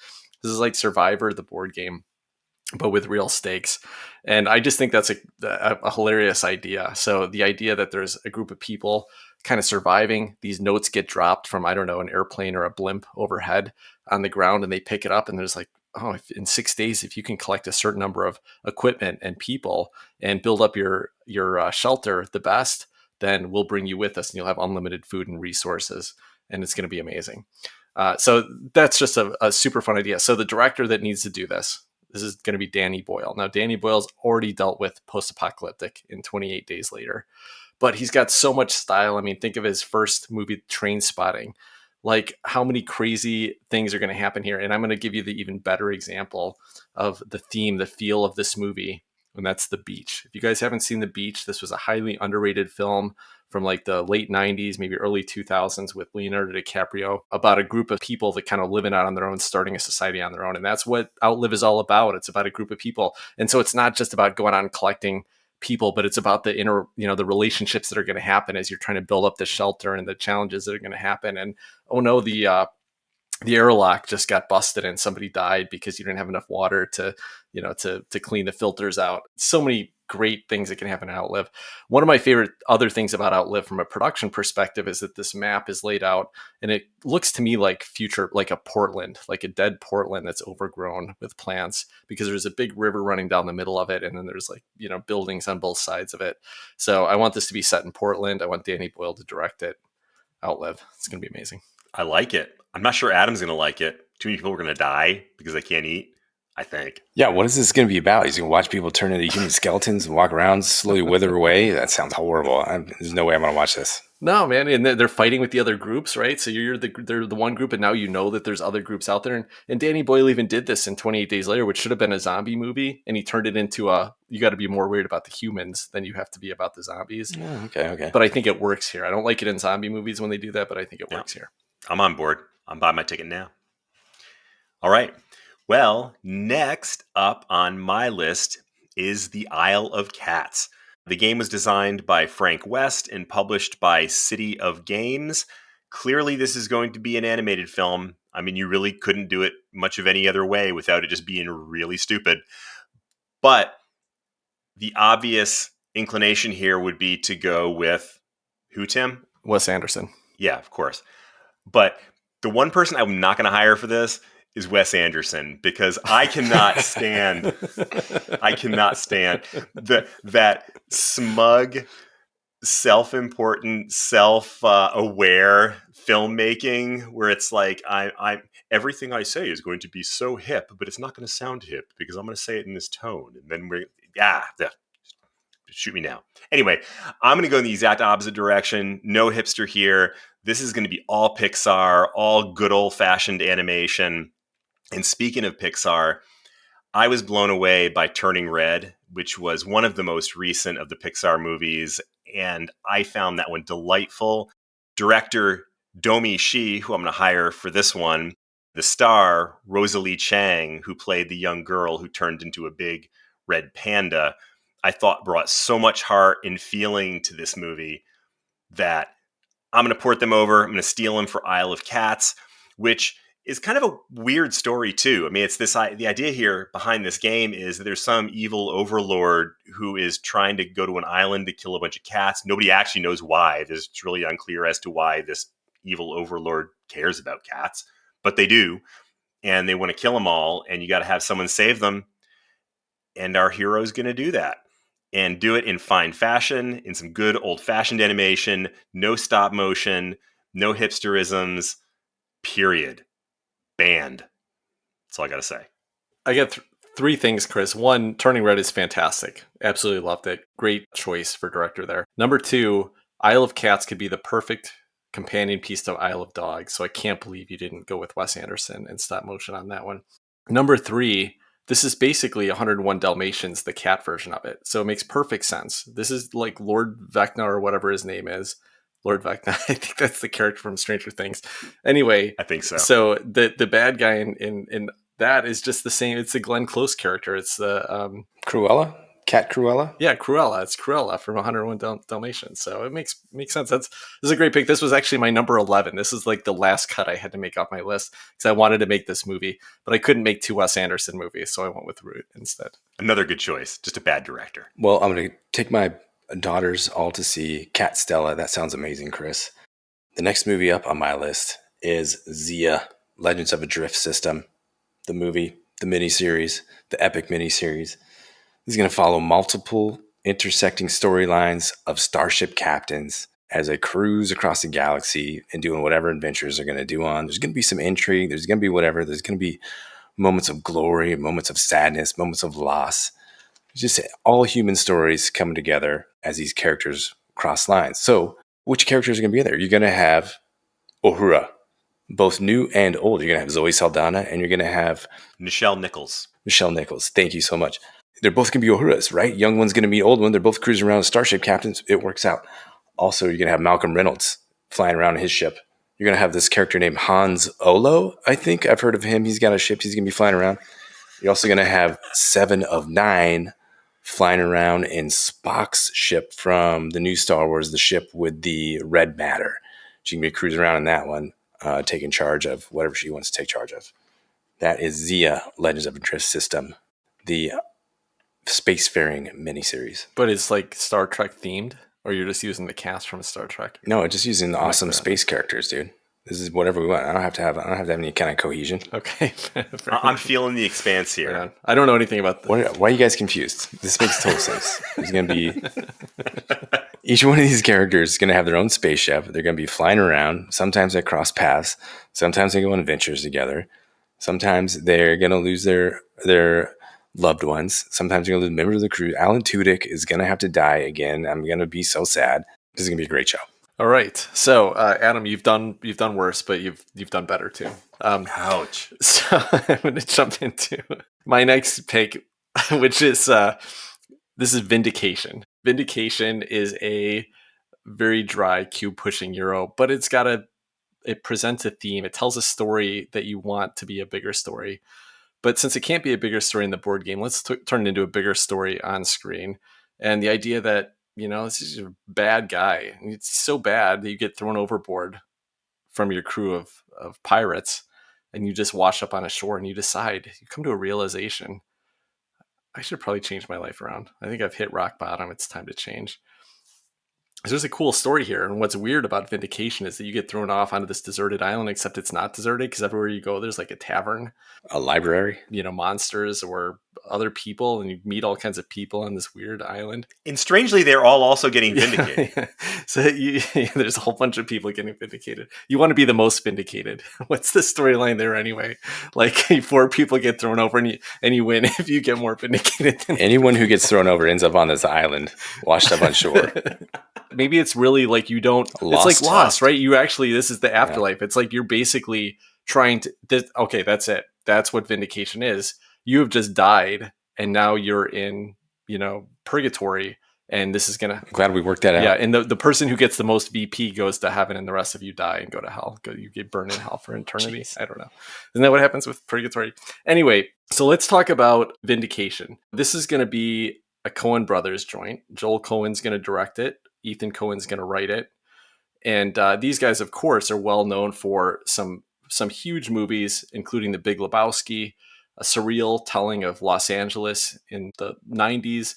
This is like Survivor, the board game, but with real stakes. And I just think that's a hilarious idea. So the idea that there's a group of people kind of surviving, these notes get dropped from, I don't know, an airplane or a blimp overhead on the ground, and they pick it up and there's like, oh, if in 6 days, if you can collect a certain number of equipment and people and build up your shelter the best, then we'll bring you with us and you'll have unlimited food and resources. And it's going to be amazing. So that's just a super fun idea. So the director that needs to do this is going to be Danny Boyle. Now, Danny Boyle's already dealt with post-apocalyptic in 28 Days Later, but he's got so much style. I mean, think of his first movie, Trainspotting. Like, how many crazy things are going to happen here? And I'm going to give you the even better example of the theme, the feel of this movie, and that's The Beach. If you guys haven't seen The Beach, this was a highly underrated film from like the late 90s, maybe early 2000s with Leonardo DiCaprio, about a group of people that kind of living out on their own, starting a society on their own. And that's what Outlive is all about. It's about a group of people. And so it's not just about going out and collecting people, but it's about the inner, the relationships that are going to happen as you're trying to build up the shelter and the challenges that are going to happen. And oh no, the airlock just got busted and somebody died because you didn't have enough water to clean the filters out. So many great things that can happen in Outlive. One of my favorite other things about Outlive from a production perspective is that this map is laid out and it looks to me like like a Portland, like a dead Portland that's overgrown with plants, because there's a big river running down the middle of it. And then there's buildings on both sides of it. So I want this to be set in Portland. I want Danny Boyle to direct it. Outlive. It's going to be amazing. I like it. I'm not sure Adam's going to like it. Too many people are going to die because they can't eat, I think. Yeah, what is this going to be about? He's going to watch people turn into human skeletons and walk around, slowly wither away? That sounds horrible. There's no way I'm going to watch this. No, man. And they're fighting with the other groups, right? So they're the one group, and now you know that there's other groups out there. And Danny Boyle even did this in 28 Days Later, which should have been a zombie movie. And he turned it into you got to be more worried about the humans than you have to be about the zombies. Yeah, okay. But I think it works here. I don't like it in zombie movies when they do that, but I think it works here. I'm on board. I'm buying my ticket now. All right. Well, next up on my list is The Isle of Cats. The game was designed by Frank West and published by City of Games. Clearly, this is going to be an animated film. I mean, you really couldn't do it much of any other way without it just being really stupid. But the obvious inclination here would be to go with who, Tim? Wes Anderson. Yeah, of course. But the one person I'm not going to hire for this is Wes Anderson, because I cannot stand that smug, self-important, self-aware filmmaking where it's like I everything I say is going to be so hip, but it's not going to sound hip because I'm going to say it in this tone, and then shoot me now. Anyway, I'm going to go in the exact opposite direction. No hipster here. This is going to be all Pixar, all good old-fashioned animation. And speaking of Pixar, I was blown away by Turning Red, which was one of the most recent of the Pixar movies, and I found that one delightful. Director Domi Shi, who I'm going to hire for this one, the star Rosalie Chang, who played the young girl who turned into a big red panda, I thought brought so much heart and feeling to this movie that I'm going to port them over. I'm going to steal them for Isle of Cats, which is kind of a weird story too. I mean, it's the idea here behind this game is that there's some evil overlord who is trying to go to an island to kill a bunch of cats. Nobody actually knows why. It's really unclear as to why this evil overlord cares about cats, but they do. And they want to kill them all, and you got to have someone save them. And our hero is going to do that. And do it in fine fashion, in some good old-fashioned animation, no stop motion, no hipsterisms, period. Banned. That's all I got to say. I get three things, Chris. One, Turning Red is fantastic. Absolutely loved it. Great choice for director there. Number two, Isle of Cats could be the perfect companion piece to Isle of Dogs, so I can't believe you didn't go with Wes Anderson and stop motion on that one. Number three, this is basically 101 Dalmatians, the cat version of it. So it makes perfect sense. This is like Lord Vecna or whatever his name is. Lord Vecna. I think that's the character from Stranger Things. Anyway. I think so. So the bad guy in that is just the same. It's the Glenn Close character. It's the... Cruella? Cat Cruella? Yeah, Cruella. It's Cruella from 101 Dalmatians. So it makes sense. This is a great pick. This was actually my number 11. This is like the last cut I had to make off my list because I wanted to make this movie, but I couldn't make two Wes Anderson movies, so I went with Root instead. Another good choice. Just a bad director. Well, I'm going to take my daughters all to see Cat Stella. That sounds amazing, Chris. The next movie up on my list is Zia, Legends of a Drift System. The movie, the miniseries, the epic miniseries. This is going to follow multiple intersecting storylines of starship captains as they cruise across the galaxy and doing whatever adventures they're going to do on. There's going to be some intrigue. There's going to be whatever. There's going to be moments of glory, moments of sadness, moments of loss. Just all human stories coming together as these characters cross lines. So which characters are going to be there? You're going to have Uhura, both new and old. You're going to have Zoe Saldana, and you're going to have Nichelle Nichols. Thank you so much. They're both going to be Uhuras, right? Young one's going to be old one. They're both cruising around as starship captains. It works out. Also, you're going to have Malcolm Reynolds flying around in his ship. You're going to have this character named Hans Olo. I think I've heard of him. He's got a ship. He's going to be flying around. You're also going to have 7 of 9 flying around in Spock's ship from the new Star Wars, the ship with the red matter. She can be cruising around in that one, taking charge of whatever she wants to take charge of. That is Zia, Legends of a Drift System, the spacefaring miniseries. But it's like Star Trek themed, or you're just using the cast from Star Trek? No, it's just using the awesome space characters, dude. This is whatever we want. I don't have to have any kind of cohesion. Okay. I'm feeling the expanse here. Yeah. I don't know anything about this. Why are you guys confused? This makes total sense. There's going to be... Each one of these characters is going to have their own spaceship. They're going to be flying around. Sometimes they cross paths. Sometimes they go on adventures together. Sometimes they're going to lose their loved ones. Sometimes you're going to lose members of the crew. Alan Tudyk is going to have to die again. I'm going to be so sad. This is going to be a great show. All right. So, Adam, you've done worse, but you've done better too. Ouch. So I'm going to jump into my next pick, which is this is Vindication. Vindication is a very dry cube pushing Euro, but it presents a theme. It tells a story that you want to be a bigger story. But since it can't be a bigger story in the board game, let's turn it into a bigger story on screen. And the idea that, this is a bad guy. It's so bad that you get thrown overboard from your crew of pirates. and you just wash up on a shore and you decide, you come to a realization, I should probably change my life around. I think I've hit rock bottom. It's time to change. There's a cool story here. And what's weird about Vindication is that you get thrown off onto this deserted island, except it's not deserted because everywhere you go, there's like a tavern, A library, monsters or other people, and you meet all kinds of people on this weird island. And strangely, they're all also getting vindicated. Yeah. So there's a whole bunch of people getting vindicated. You want to be the most vindicated. What's the storyline there anyway? Like 4 people get thrown over and you win if you get more vindicated. Anyone who gets thrown over ends up on this island, washed up on shore. Maybe it's really like you don't. Lost. It's like Lost, right? You actually, this is the afterlife. Yeah. It's like you're basically trying to. Okay, that's it. That's what Vindication is. You have just died, and now you're in, purgatory, and this is gonna. I'm glad we worked that out. Yeah, and the person who gets the most VP goes to heaven, and the rest of you die and go to hell. You get burned in hell for eternity. Jeez. I don't know. Isn't that what happens with purgatory? Anyway, so let's talk about Vindication. This is going to be a Coen Brothers joint. Joel Coen's going to direct it. Ethan Coen's going to write it. And these guys, of course, are well known for some huge movies, including The Big Lebowski, a surreal telling of Los Angeles in the 90s.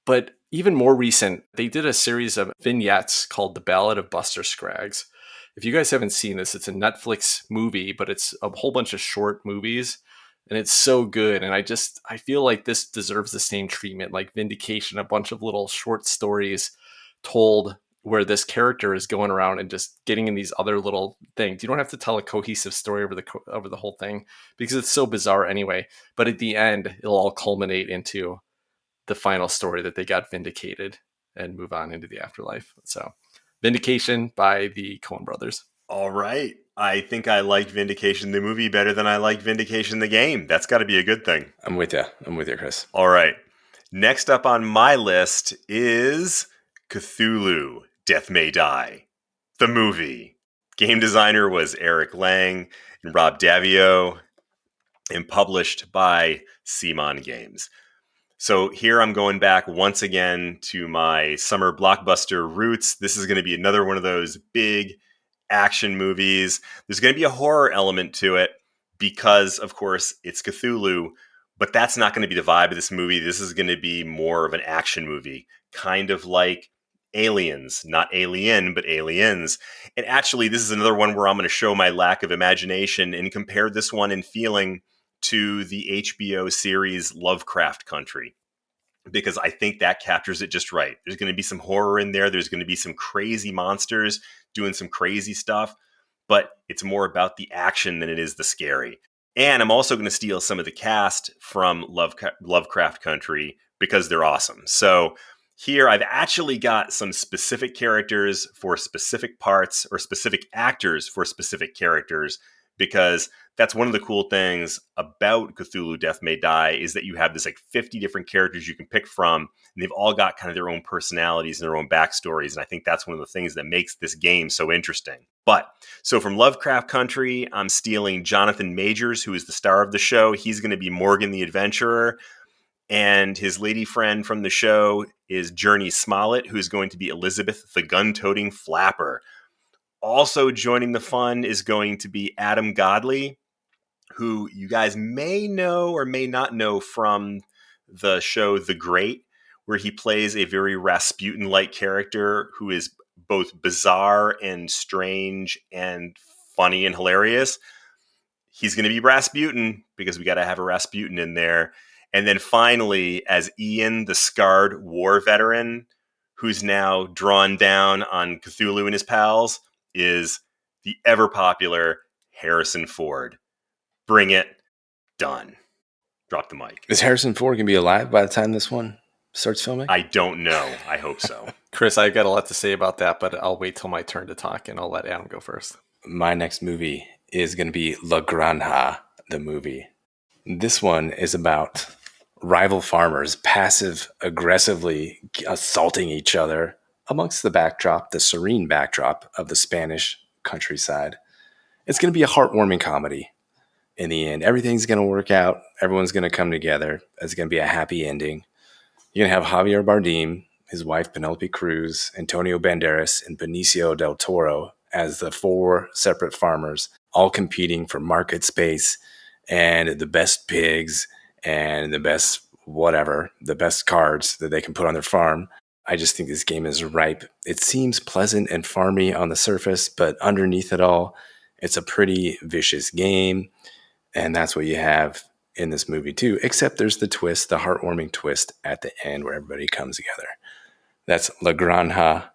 But even more recent, they did a series of vignettes called The Ballad of Buster Scruggs. If you guys haven't seen this, it's a Netflix movie, but it's a whole bunch of short movies. And it's so good. And I feel like this deserves the same treatment, like Vindication, a bunch of little short stories told where this character is going around and just getting in these other little things. You don't have to tell a cohesive story over the whole thing because it's so bizarre anyway. But at the end, it'll all culminate into the final story that they got vindicated and move on into the afterlife. So Vindication by the Coen Brothers. All right. I think I liked Vindication the movie better than I liked Vindication the game. That's got to be a good thing. I'm with you, Chris. All right. Next up on my list is Cthulhu, Death May Die, the movie. Game designer was Eric Lang and Rob Davio, and published by CMON Games. So here I'm going back once again to my summer blockbuster roots. This is going to be another one of those big action movies. There's going to be a horror element to it because, of course, it's Cthulhu, but that's not going to be the vibe of this movie. This is going to be more of an action movie, kind of like Aliens, not Alien, but Aliens. And actually, this is another one where I'm going to show my lack of imagination and compare this one in feeling to the HBO series Lovecraft Country, because I think that captures it just right. There's going to be some horror in there. There's going to be some crazy monsters doing some crazy stuff, but it's more about the action than it is the scary. And I'm also going to steal some of the cast from Lovecraft Country because they're awesome. So here I've actually got some specific characters for specific parts or specific actors for specific characters, because that's one of the cool things about Cthulhu Death May Die is that you have this like 50 different characters you can pick from, and they've all got kind of their own personalities and their own backstories. And I think that's one of the things that makes this game so interesting. But so from Lovecraft Country, I'm stealing Jonathan Majors, who is the star of the show. He's going to be Morgan the Adventurer. And his lady friend from the show is Journey Smollett, who's going to be Elizabeth the Gun-Toting Flapper. Also joining the fun is going to be Adam Godley, who you guys may know or may not know from the show The Great, where he plays a very Rasputin-like character who is both bizarre and strange and funny and hilarious. He's going to be Rasputin because we got to have a Rasputin in there. And then finally, as Ian, the scarred war veteran, who's now drawn down on Cthulhu and his pals, is the ever-popular Harrison Ford. Bring it. Done. Drop the mic. Is Harrison Ford going to be alive by the time this one starts filming? I don't know. I hope so. Chris, I've got a lot to say about that, but I'll wait till my turn to talk, and I'll let Adam go first. My next movie is going to be La Granja, the movie. This one is about rival farmers passive-aggressively assaulting each other amongst the serene backdrop of the Spanish countryside. It's going to be a heartwarming comedy. In the end, everything's going to work out. Everyone's going to come together. It's going to be a happy ending. You're going to have Javier Bardem, his wife Penelope Cruz, Antonio Banderas, and Benicio del Toro as the 4 separate farmers, all competing for market space and the best pigs and the best whatever, the best cards that they can put on their farm. I just think this game is ripe. It seems pleasant and farmy on the surface, but underneath it all, it's a pretty vicious game. And that's what you have in this movie too, except there's the twist, the heartwarming twist at the end where everybody comes together. That's La Granja,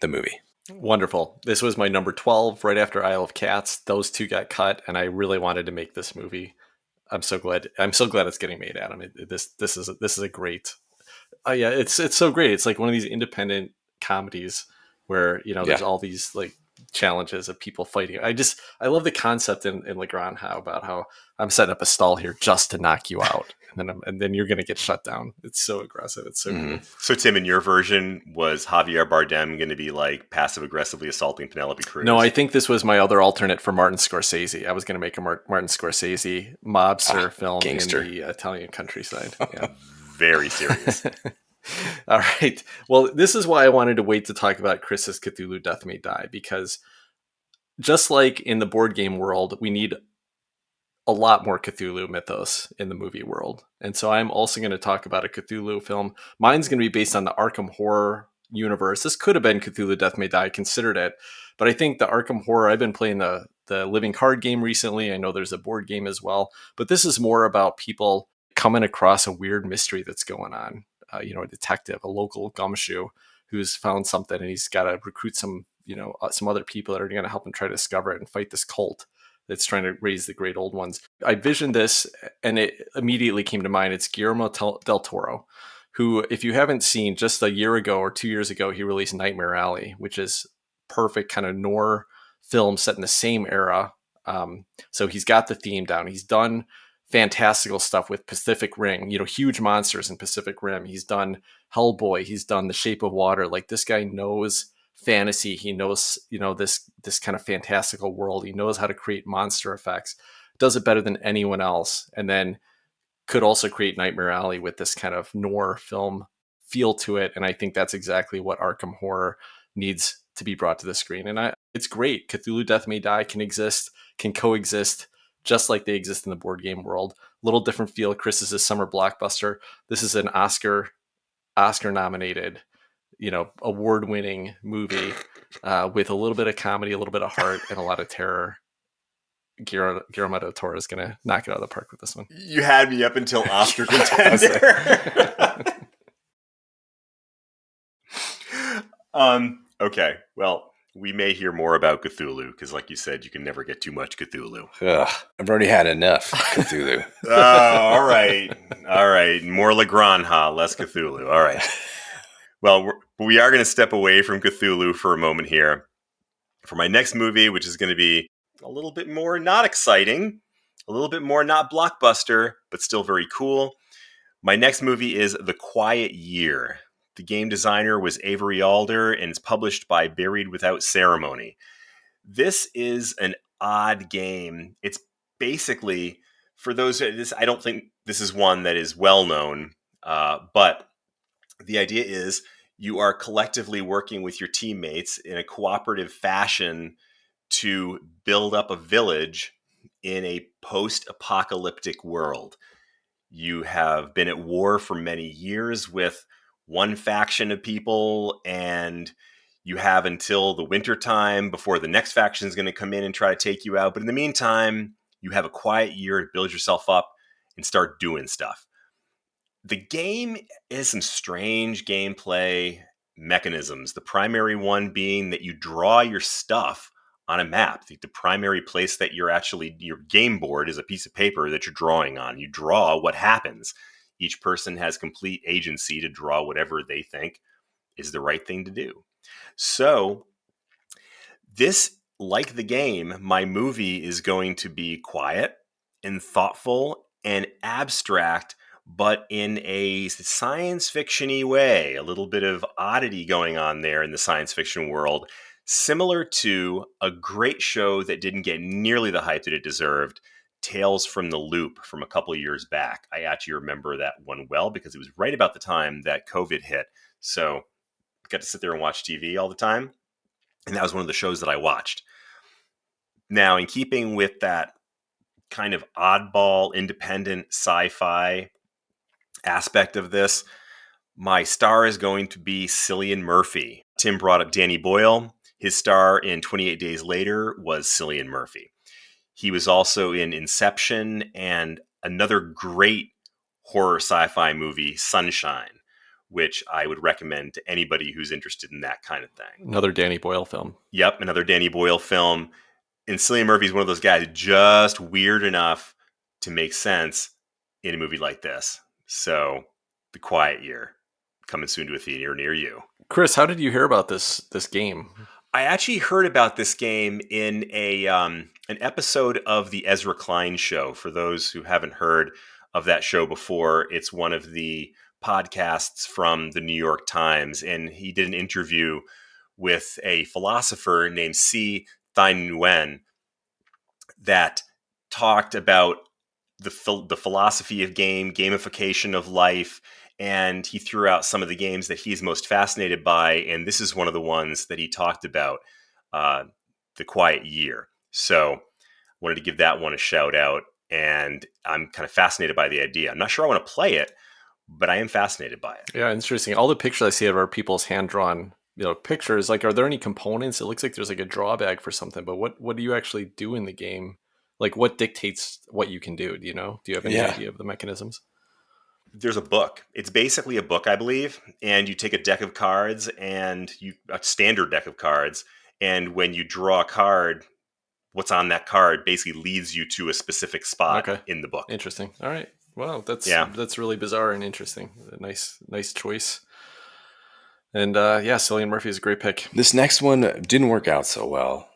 the movie. Wonderful. This was my number 12 right after Isle of Cats. Those two got cut, and I really wanted to make this movie. I'm so glad it's getting made, Adam. This is a great. Yeah, it's so great. It's like one of these independent comedies where there's all these like challenges of people fighting. I love the concept in La Granja about how I'm setting up a stall here just to knock you out, and then you're going to get shut down. It's so aggressive. It's so cool. So Tim, in your version, was Javier Bardem going to be like passive aggressively assaulting Penelope Cruz? No, I think this was my other alternate for Martin Scorsese. I was going to make a Martin Scorsese mobster film gangster. in the Italian countryside. Yeah. Very serious. All right. Well, this is why I wanted to wait to talk about Chris's Cthulhu Death May Die, because just like in the board game world, we need a lot more Cthulhu mythos in the movie world. And so I'm also going to talk about a Cthulhu film. Mine's going to be based on the Arkham horror universe. This could have been Cthulhu Death May Die, considered it. But I think the Arkham horror, I've been playing the living card game recently. I know there's a board game as well. But this is more about people coming across a weird mystery that's going on. A detective, a local gumshoe who's found something, and he's got to recruit some other people that are going to help him try to discover it and fight this cult that's trying to raise the great old ones. I visioned this, and it immediately came to mind. It's Guillermo del Toro, who, if you haven't seen, just a year ago or 2 years ago, he released Nightmare Alley, which is perfect kind of noir film set in the same era. So he's got the theme down. He's done fantastical stuff with Pacific Rim, huge monsters in Pacific Rim. He's done Hellboy. He's done The Shape of Water. Like, this guy knows fantasy. He knows, this kind of fantastical world. He knows how to create monster effects, does it better than anyone else. And then could also create Nightmare Alley with this kind of noir film feel to it. And I think that's exactly what Arkham horror needs to be brought to the screen. And it's great. Cthulhu Death May Die can coexist just like they exist in the board game world. Little different feel. Chris is a summer blockbuster. This is an Oscar nominated, award-winning movie with a little bit of comedy, a little bit of heart, and a lot of terror. Guillermo del Toro is going to knock it out of the park with this one. You had me up until Oscar contender. Okay, well, we may hear more about Cthulhu, because like you said, you can never get too much Cthulhu. Ugh, I've already had enough Cthulhu. All right. More La Granja, less Cthulhu. All right. Well, we are going to step away from Cthulhu for a moment here for my next movie, which is going to be a little bit more not exciting, a little bit more not blockbuster, but still very cool. My next movie is The Quiet Year. The game designer was Avery Alder, and it's published by Buried Without Ceremony. This is an odd game. It's basically, for those, I don't think this is one that is well known, but the idea is you are collectively working with your teammates in a cooperative fashion to build up a village in a post-apocalyptic world. You have been at war for many years with one faction of people, and you have until the winter time before the next faction is going to come in and try to take you out. But in the meantime, you have a quiet year to build yourself up and start doing stuff. The game has some strange gameplay mechanisms. The primary one being that you draw your stuff on a map. The primary place that your game board is a piece of paper that you're drawing on. You draw what happens. Each person has complete agency to draw whatever they think is the right thing to do. So this, like the game, my movie is going to be quiet and thoughtful and abstract, but in a science fiction-y way. A little bit of oddity going on there in the science fiction world, similar to a great show that didn't get nearly the hype that it deserved, Tales from the Loop, from a couple of years back. I actually remember that one well because it was right about the time that COVID hit. So I got to sit there and watch TV all the time. And that was one of the shows that I watched. Now, in keeping with that kind of oddball, independent sci-fi aspect of this, my star is going to be Cillian Murphy. Tim brought up Danny Boyle. His star in 28 Days Later was Cillian Murphy. He was also in Inception and another great horror sci-fi movie, Sunshine, which I would recommend to anybody who's interested in that kind of thing. Another Danny Boyle film. Yep, another Danny Boyle film. And Cillian Murphy's one of those guys just weird enough to make sense in a movie like this. So, The Quiet Year, coming soon to a theater near you. Chris, how did you hear about this game? I actually heard about this game in an episode of the Ezra Klein Show. For those who haven't heard of that show before, it's one of the podcasts from the New York Times, and he did an interview with a philosopher named T.I.M.E that talked about the philosophy of gamification of life, and he threw out some of the games that he's most fascinated by, and this is one of the ones that he talked about, The Quiet Year. So I wanted to give that one a shout out, and I'm kind of fascinated by the idea. I'm not sure I want to play it, but I am fascinated by it. Yeah, interesting. All the pictures I see of are people's hand-drawn pictures. Like, are there any components? It looks like there's like a drawbag for something, but what do you actually do in the game? Like, what dictates what you can do? Do you know? Do you have any idea of the mechanisms? There's a book. It's basically a book, I believe, and you take a deck of cards and a standard deck of cards, and when you draw a card, what's on that card basically leads you to a specific spot in the book. Interesting. All right. Wow, that's really bizarre and interesting. A nice choice. And Cillian Murphy is a great pick. This next one didn't work out so well.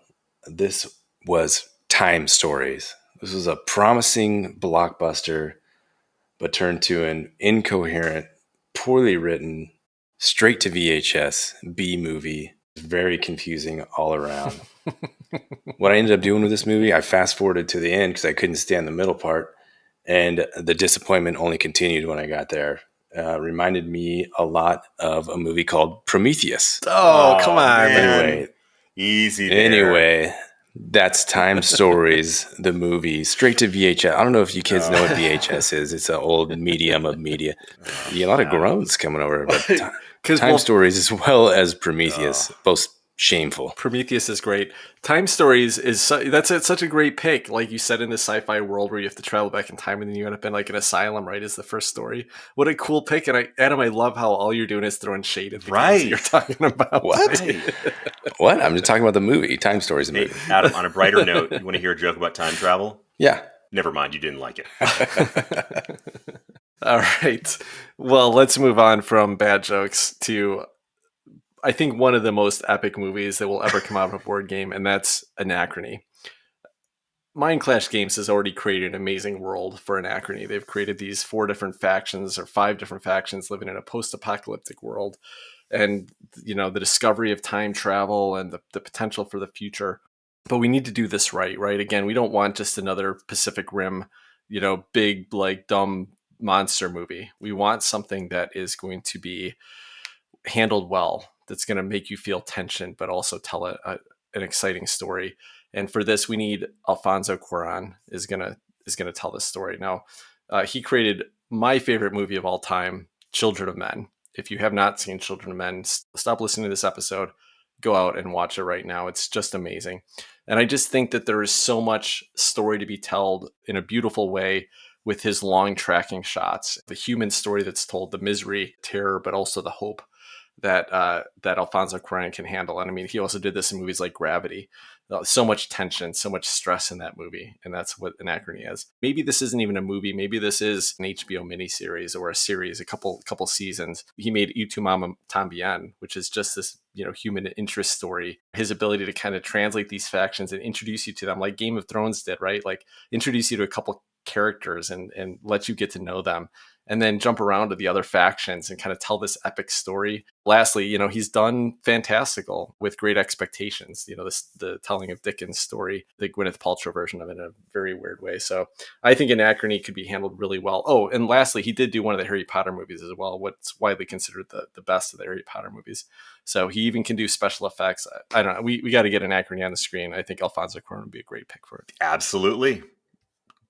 This was Time Stories. This was a promising blockbuster, but turned to an incoherent, poorly written, straight to VHS B movie. Very confusing all around. What I ended up doing with this movie, I fast forwarded to the end because I couldn't stand the middle part, and the disappointment only continued when I got there. Reminded me a lot of a movie called Prometheus. Oh, come on, man. Easy there. Anyway, that's Time Stories, the movie, straight to VHS. I don't know if you kids know what VHS is. It's an old medium of media. A lot of groans coming over, but Time Stories as well as Prometheus, both shameful. Prometheus is great. Time Stories is such a great pick. Like you said, in this sci-fi world where you have to travel back in time and then you end up in like an asylum, right? Is the first story. What a cool pick. And Adam, I love how all you're doing is throwing shade at the games that you're talking about. What? What? I'm just talking about the movie. Time Stories movie. Hey, Adam, on a brighter note, you want to hear a joke about time travel? Yeah. Never mind, you didn't like it. All right. Well, let's move on from bad jokes to, I think, one of the most epic movies that will ever come out of a board game, and that's Anachrony. Mindclash Games has already created an amazing world for Anachrony. They've created these 4 different factions or 5 different factions living in a post-apocalyptic world. And, the discovery of time travel and the potential for the future. But we need to do this right? Again, we don't want just another Pacific Rim, big, like, dumb monster movie. We want something that is going to be handled well, that's going to make you feel tension, but also tell an exciting story. And for this, we need Alfonso Cuarón is going to tell this story. Now, he created my favorite movie of all time, Children of Men. If you have not seen Children of Men, stop listening to this episode, go out and watch it right now. It's just amazing. And I just think that there is so much story to be told in a beautiful way with his long tracking shots, the human story that's told, the misery, terror, but also the hope that Alfonso Cuarón can handle. And I mean, he also did this in movies like Gravity. So much tension, so much stress in that movie. And that's what Anachrony is. Maybe this isn't even a movie. Maybe this is an HBO miniseries or a series, a couple seasons. He made Y Tu Mama Tambien, which is just this, human interest story. His ability to kind of translate these factions and introduce you to them, like Game of Thrones did, right? Like introduce you to a couple characters and let you get to know them. and then jump around to the other factions and kind of tell this epic story. Lastly, he's done fantastical with Great Expectations, the telling of Dickens' story, the Gwyneth Paltrow version of it in a very weird way. So I think Anachrony could be handled really well. Oh, and lastly, he did do one of the Harry Potter movies as well, what's widely considered the best of the Harry Potter movies. So he even can do special effects. I don't know. We got to get Anachrony on the screen. I think Alfonso Cuarón would be a great pick for it. Absolutely.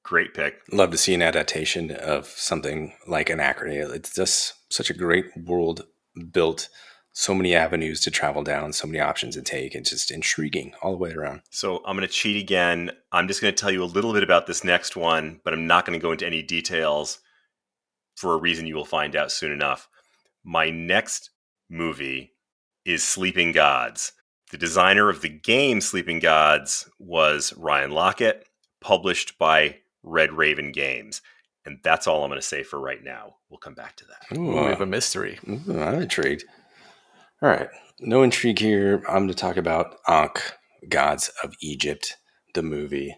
Great pick. Love to see an adaptation of something like Anachrony. It's just such a great world built, so many avenues to travel down, so many options to take, and just intriguing all the way around. So I'm going to cheat again. I'm just going to tell you a little bit about this next one, but I'm not going to go into any details for a reason you will find out soon enough. My next movie is Sleeping Gods. The designer of the game Sleeping Gods was Ryan Lockett, published by Red Raven Games. And that's all I'm going to say for right now. We'll come back to that. Ooh, we have a mystery. I'm intrigued. All right. No intrigue here. I'm going to talk about Ankh, Gods of Egypt, the movie.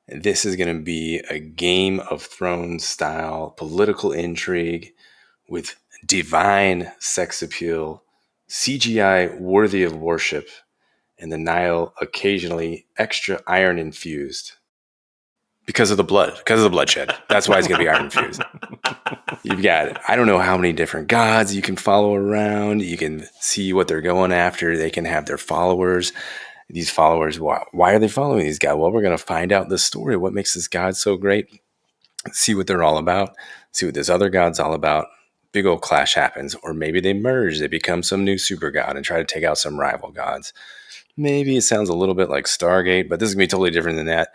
And this is going to be a Game of Thrones style political intrigue with divine sex appeal, CGI worthy of worship, and the Nile occasionally extra iron infused. Because of the bloodshed. That's why it's going to be iron infused. You've got, I don't know how many different gods you can follow around. You can see what they're going after. They can have their followers. These followers, why are they following these guys? Well, we're going to find out the story. What makes this god so great? See what they're all about. See what this other god's all about. Big old clash happens. Or maybe they merge. They become some new super god and try to take out some rival gods. Maybe it sounds a little bit like Stargate, but this is going to be totally different than that.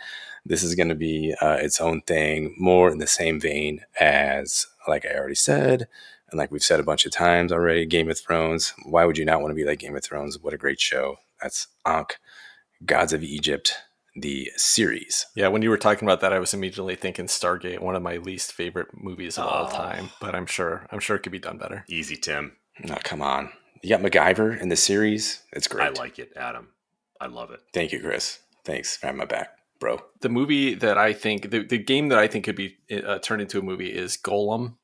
This is going to be its own thing, more in the same vein as, like I already said, and like we've said a bunch of times already, Game of Thrones. Why would you not want to be like Game of Thrones? What a great show. That's Ankh, Gods of Egypt, the series. Yeah, when you were talking about that, I was immediately thinking Stargate, one of my least favorite movies of all time. But I'm sure it could be done better. Easy, Tim. No, come on. You got MacGyver in the series. It's great. I like it, Adam. I love it. Thank you, Chris. Thanks for having my back, bro. The movie that I think, the game that I think could be turned into a movie is Golem.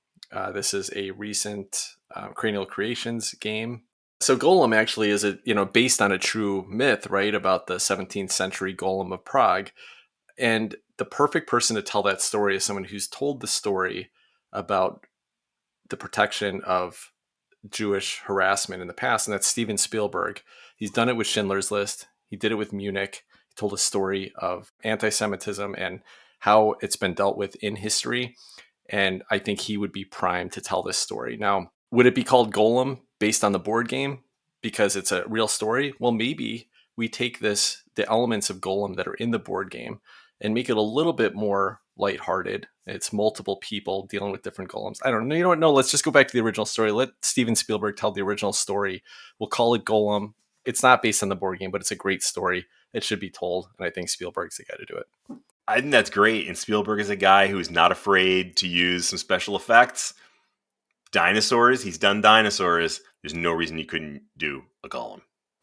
This is a recent Cranial Creations game. So Golem actually is based on a true myth, right, about the 17th century Golem of Prague. And the perfect person to tell that story is someone who's told the story about the protection of Jewish harassment in the past, and that's Steven Spielberg. He's done it with Schindler's List. He did it with Munich. He told a story of anti-Semitism and how it's been dealt with in history. And I think he would be primed to tell this story. Now, would it be called Golem based on the board game because it's a real story? Well, maybe we take the elements of Golem that are in the board game and make it a little bit more lighthearted. It's multiple people dealing with different golems. I don't know. You know what? No, let's just go back to the original story. Let Steven Spielberg tell the original story. We'll call it Golem. It's not based on the board game, but it's a great story. It should be told. And I think Spielberg's the guy to do it. I think that's great. And Spielberg is a guy who's not afraid to use some special effects. Dinosaurs. He's done dinosaurs. There's no reason he couldn't do a Golem.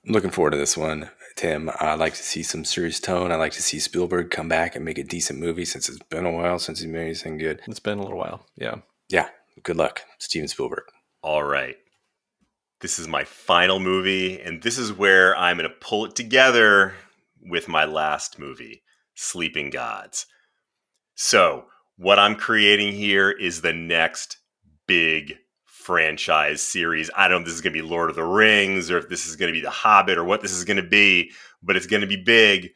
Looking forward to this one, Tim. I'd like to see some serious tone. I'd like to see Spielberg come back and make a decent movie since it's been a while since he made anything good. It's been a little while. Yeah. Yeah. Good luck, Steven Spielberg. All right. This is my final movie, and this is where I'm going to pull it together with my last movie, Sleeping Gods. So, what I'm creating here is the next big franchise series. I don't know if this is going to be Lord of the Rings or if this is going to be The Hobbit or what this is going to be, but it's going to be big,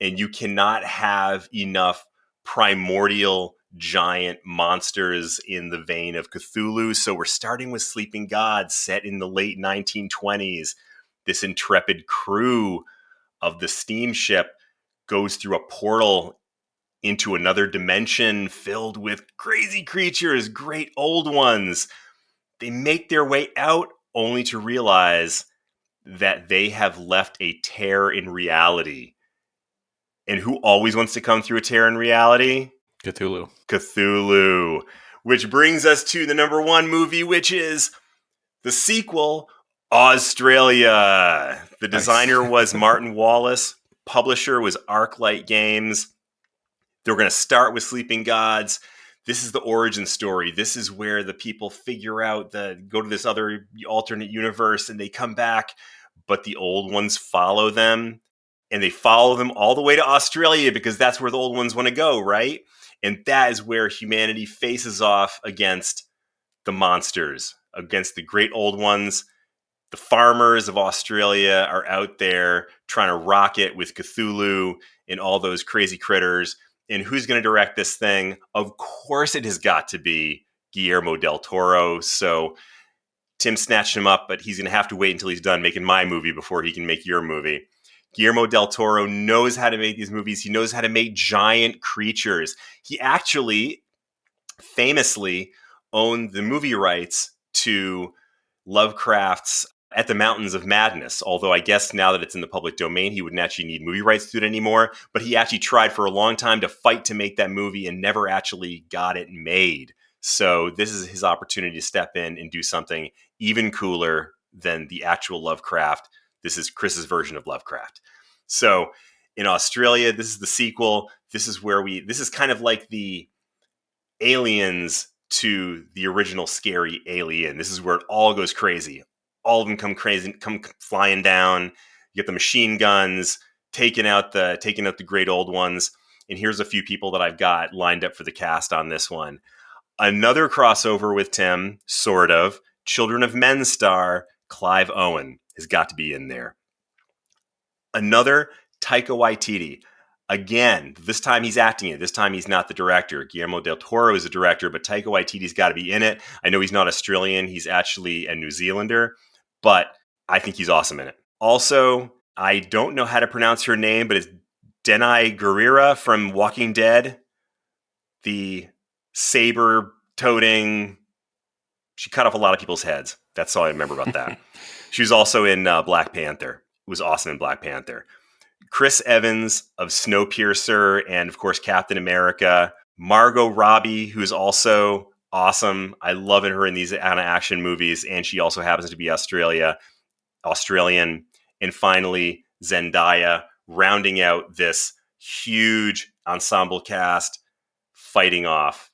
and you cannot have enough primordial giant monsters in the vein of Cthulhu. So we're starting with Sleeping Gods set in the late 1920s. This intrepid crew of the steamship goes through a portal into another dimension filled with crazy creatures, great old ones. They make their way out only to realize that they have left a tear in reality. And who always wants to come through a tear in reality? Cthulhu. Which brings us to the number one movie, which is the sequel, AuZtralia. The designer was Martin Wallace. Publisher was Arclight Games. They're going to start with Sleeping Gods. this is the origin story. This is where the people figure out go to this other alternate universe and they come back, but the old ones follow them, and they follow them all the way to Australia because that's where the old ones want to go, right? And that is where humanity faces off against the monsters, against the great old ones. The farmers of Australia are out there trying to rock it with Cthulhu and all those crazy critters. And who's going to direct this thing? Of course it has got to be Guillermo del Toro. So Tim snatched him up, but he's going to have to wait until he's done making my movie before he can make your movie. Guillermo del Toro knows how to make these movies. He knows how to make giant creatures. He actually famously owned the movie rights to Lovecraft's At the Mountains of Madness, although I guess now that it's in the public domain, he wouldn't actually need movie rights to it anymore. But he actually tried for a long time to fight to make that movie and never actually got it made. So this is his opportunity to step in and do something even cooler than the actual Lovecraft. This is Chris's version of Lovecraft. So in Australia, this is the sequel. This is kind of like the Aliens to the original scary Alien. This is where it all goes crazy. All of them come flying down. You get the machine guns, taking out the great old ones. And here's a few people that I've got lined up for the cast on this one. Another crossover with Tim, sort of. Children of Men star Clive Owen has got to be in there. Another Taika Waititi. Again, this time he's acting it. This time he's not the director. Guillermo del Toro is the director, but Taika Waititi's got to be in it. I know he's not Australian. He's actually a New Zealander, but I think he's awesome in it. Also, I don't know how to pronounce her name, but it's Denai Guerrera from Walking Dead. The saber-toting... She cut off a lot of people's heads. That's all I remember about that. She was also in Black Panther. It was awesome in Black Panther. Chris Evans of Snowpiercer and, of course, Captain America. Margot Robbie, who's also awesome. I love her in these action movies, and she also happens to be Australian. And finally, Zendaya, rounding out this huge ensemble cast, fighting off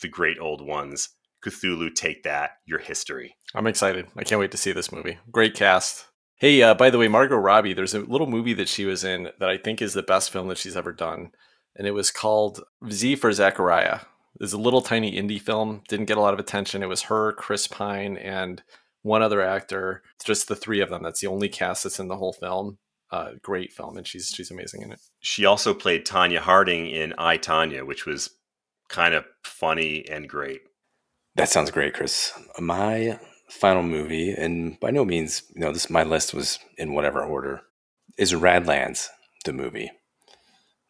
the great old ones. Cthulhu, take that, your history. I'm excited. I can't wait to see this movie. Great cast. Hey, by the way, Margot Robbie, there's a little movie that she was in that I think is the best film that she's ever done. And it was called Z for Zachariah. It was a little tiny indie film. Didn't get a lot of attention. It was her, Chris Pine, and one other actor. Just the three of them. That's the only cast that's in the whole film. Great film. And she's amazing in it. She also played Tanya Harding in I, Tonya, which was kind of funny and great. That sounds great, Chris. My final movie, and by no means, my list was in whatever order, is Radlands, the movie.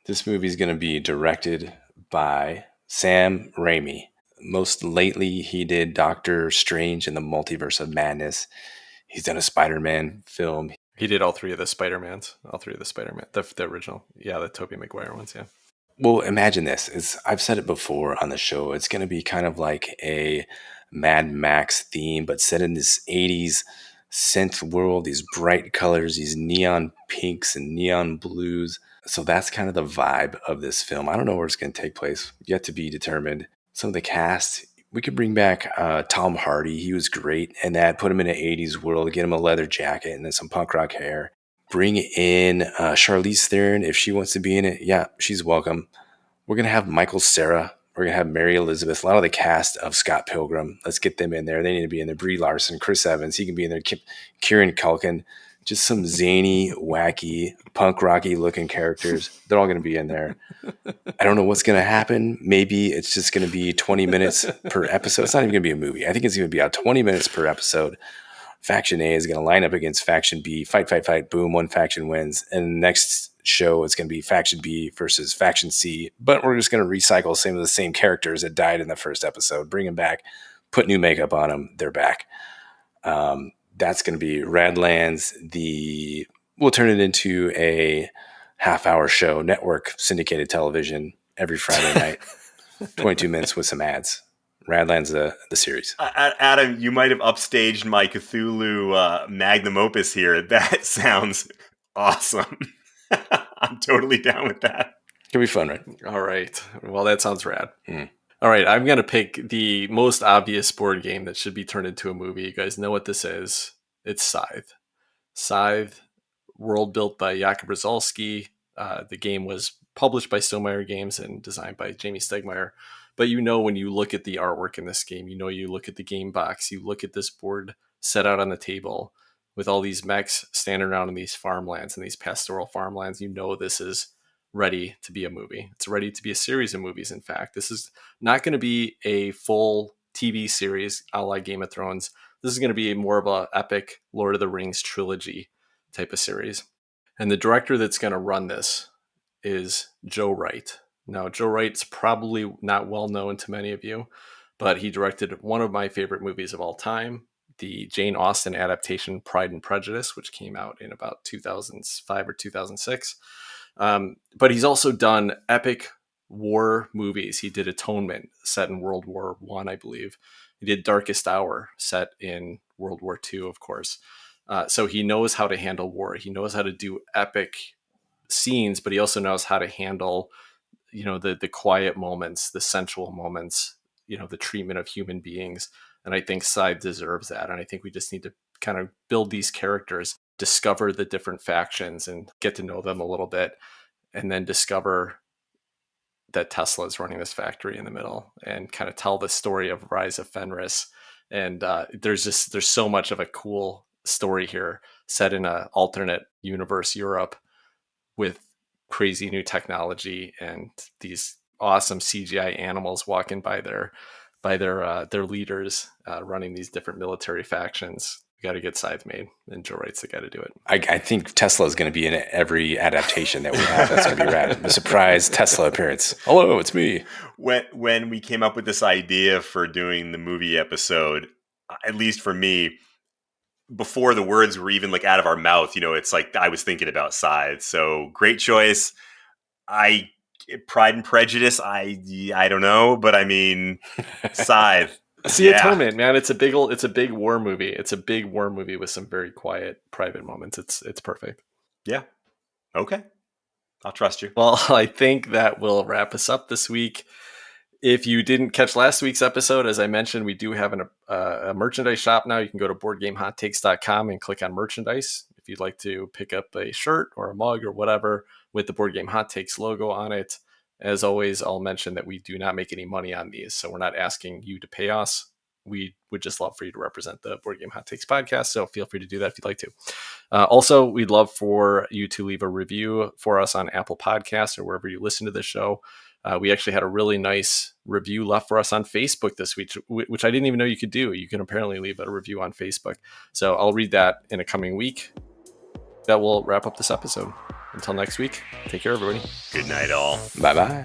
This movie is going to be directed by Sam Raimi. Most lately, he did Doctor Strange in the Multiverse of Madness. He's done a Spider-Man film. He did all three of the Spider-Mans. All three of the Spider-Man. The original. Yeah, the Tobey Maguire ones, yeah. Well, imagine this. I've said it before on the show. It's going to be kind of like a Mad Max theme, but set in this 80s synth world, these bright colors, these neon pinks and neon blues. So that's kind of the vibe of this film. I don't know where it's going to take place. Yet to be determined. Some of the cast, we could bring back Tom Hardy. He was great in that. Put him in an 80s world, get him a leather jacket and then some punk rock hair. Bring in Charlize Theron if she wants to be in it. Yeah, she's welcome. We're going to have Michael Cera. We're going to have Mary Elizabeth. A lot of the cast of Scott Pilgrim. Let's get them in there. They need to be in there. Brie Larson, Chris Evans. He can be in there. Kieran Culkin. Just some zany, wacky, punk rocky looking characters. They're all going to be in there. I don't know what's going to happen. Maybe it's just going to be 20 minutes per episode. It's not even going to be a movie. I think it's going to be about 20 minutes per episode. Faction A is going to line up against Faction B. Fight, fight, fight. Boom. One faction wins. And the next show it's going to be Faction B versus Faction C. But we're just going to recycle some of the same characters that died in the first episode. Bring them back. Put new makeup on them. They're back. That's going to be Radlands. We'll turn it into a half-hour show, network syndicated television every Friday night. 22 minutes with some ads. Radlands, the series. Adam, you might have upstaged my Cthulhu magnum opus here. That sounds awesome. I'm totally down with that. It'll be fun, right? All right. Well, that sounds rad. All right, I'm going to pick the most obvious board game that should be turned into a movie. You guys know what this is. It's Scythe. Scythe, world built by Jakob Brzezalski. The game was published by Stonemaier Games and designed by Jamie Stegmaier. But when you look at the artwork in this game, you look at the game box, you look at this board set out on the table with all these mechs standing around in these farmlands and these pastoral farmlands, this is ready to be a movie. It's ready to be a series of movies, in fact. This is not going to be a full TV series a la Game of Thrones. This is going to be more of an epic Lord of the Rings trilogy type of series. And the director that's going to run this is Joe Wright. Now, Joe Wright's probably not well known to many of you, but he directed one of my favorite movies of all time, the Jane Austen adaptation Pride and Prejudice, which came out in about 2005 or 2006. But he's also done epic war movies. He did Atonement, set in World War I, I believe. He did Darkest Hour, set in World War II, of course. So he knows how to handle war. He knows how to do epic scenes, but he also knows how to handle, the quiet moments, the sensual moments, the treatment of human beings. And I think Scythe deserves that. And I think we just need to kind of build these characters, discover the different factions and get to know them a little bit, and then discover that Tesla is running this factory in the middle and kind of tell the story of Rise of Fenris. And there's so much of a cool story here set in an alternate universe Europe with crazy new technology and these awesome CGI animals walking by their leaders running these different military factions. We got to get Scythe made, and Joe Wright's the guy to do it. I think Tesla is going to be in every adaptation that we have. That's going to be rad. The surprise Tesla appearance. Hello, it's me. When we came up with this idea for doing the movie episode, at least for me, before the words were even out of our mouth, it's like I was thinking about Scythe. So great choice. Pride and Prejudice, I don't know, but I mean, Scythe. See, Atonement, man, it's a big war movie. It's a big war movie with some very quiet, private moments. It's perfect. Yeah. Okay. I'll trust you. Well, I think that will wrap us up this week. If you didn't catch last week's episode, as I mentioned, we do have a merchandise shop now. You can go to boardgamehottakes.com and click on merchandise. If you'd like to pick up a shirt or a mug or whatever with the Board Game Hot Takes logo on it. As always, I'll mention that we do not make any money on these, so we're not asking you to pay us. We would just love for you to represent the Board Game Hot Takes podcast, so feel free to do that if you'd like to. Also, we'd love for you to leave a review for us on Apple Podcasts or wherever you listen to the show. We actually had a really nice review left for us on Facebook this week, which I didn't even know you could do. You can apparently leave a review on Facebook. So I'll read that in a coming week. That will wrap up this episode. Until next week, take care, everybody. Good night, all. Bye-bye.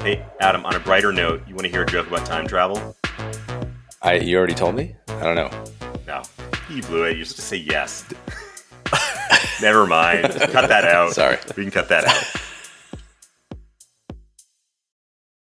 Hey, Adam, on a brighter note, you want to hear a joke about time travel? You already told me? I don't know. No. You blew it. You're supposed to say yes. Never mind. Cut that out. Sorry. We can cut that out.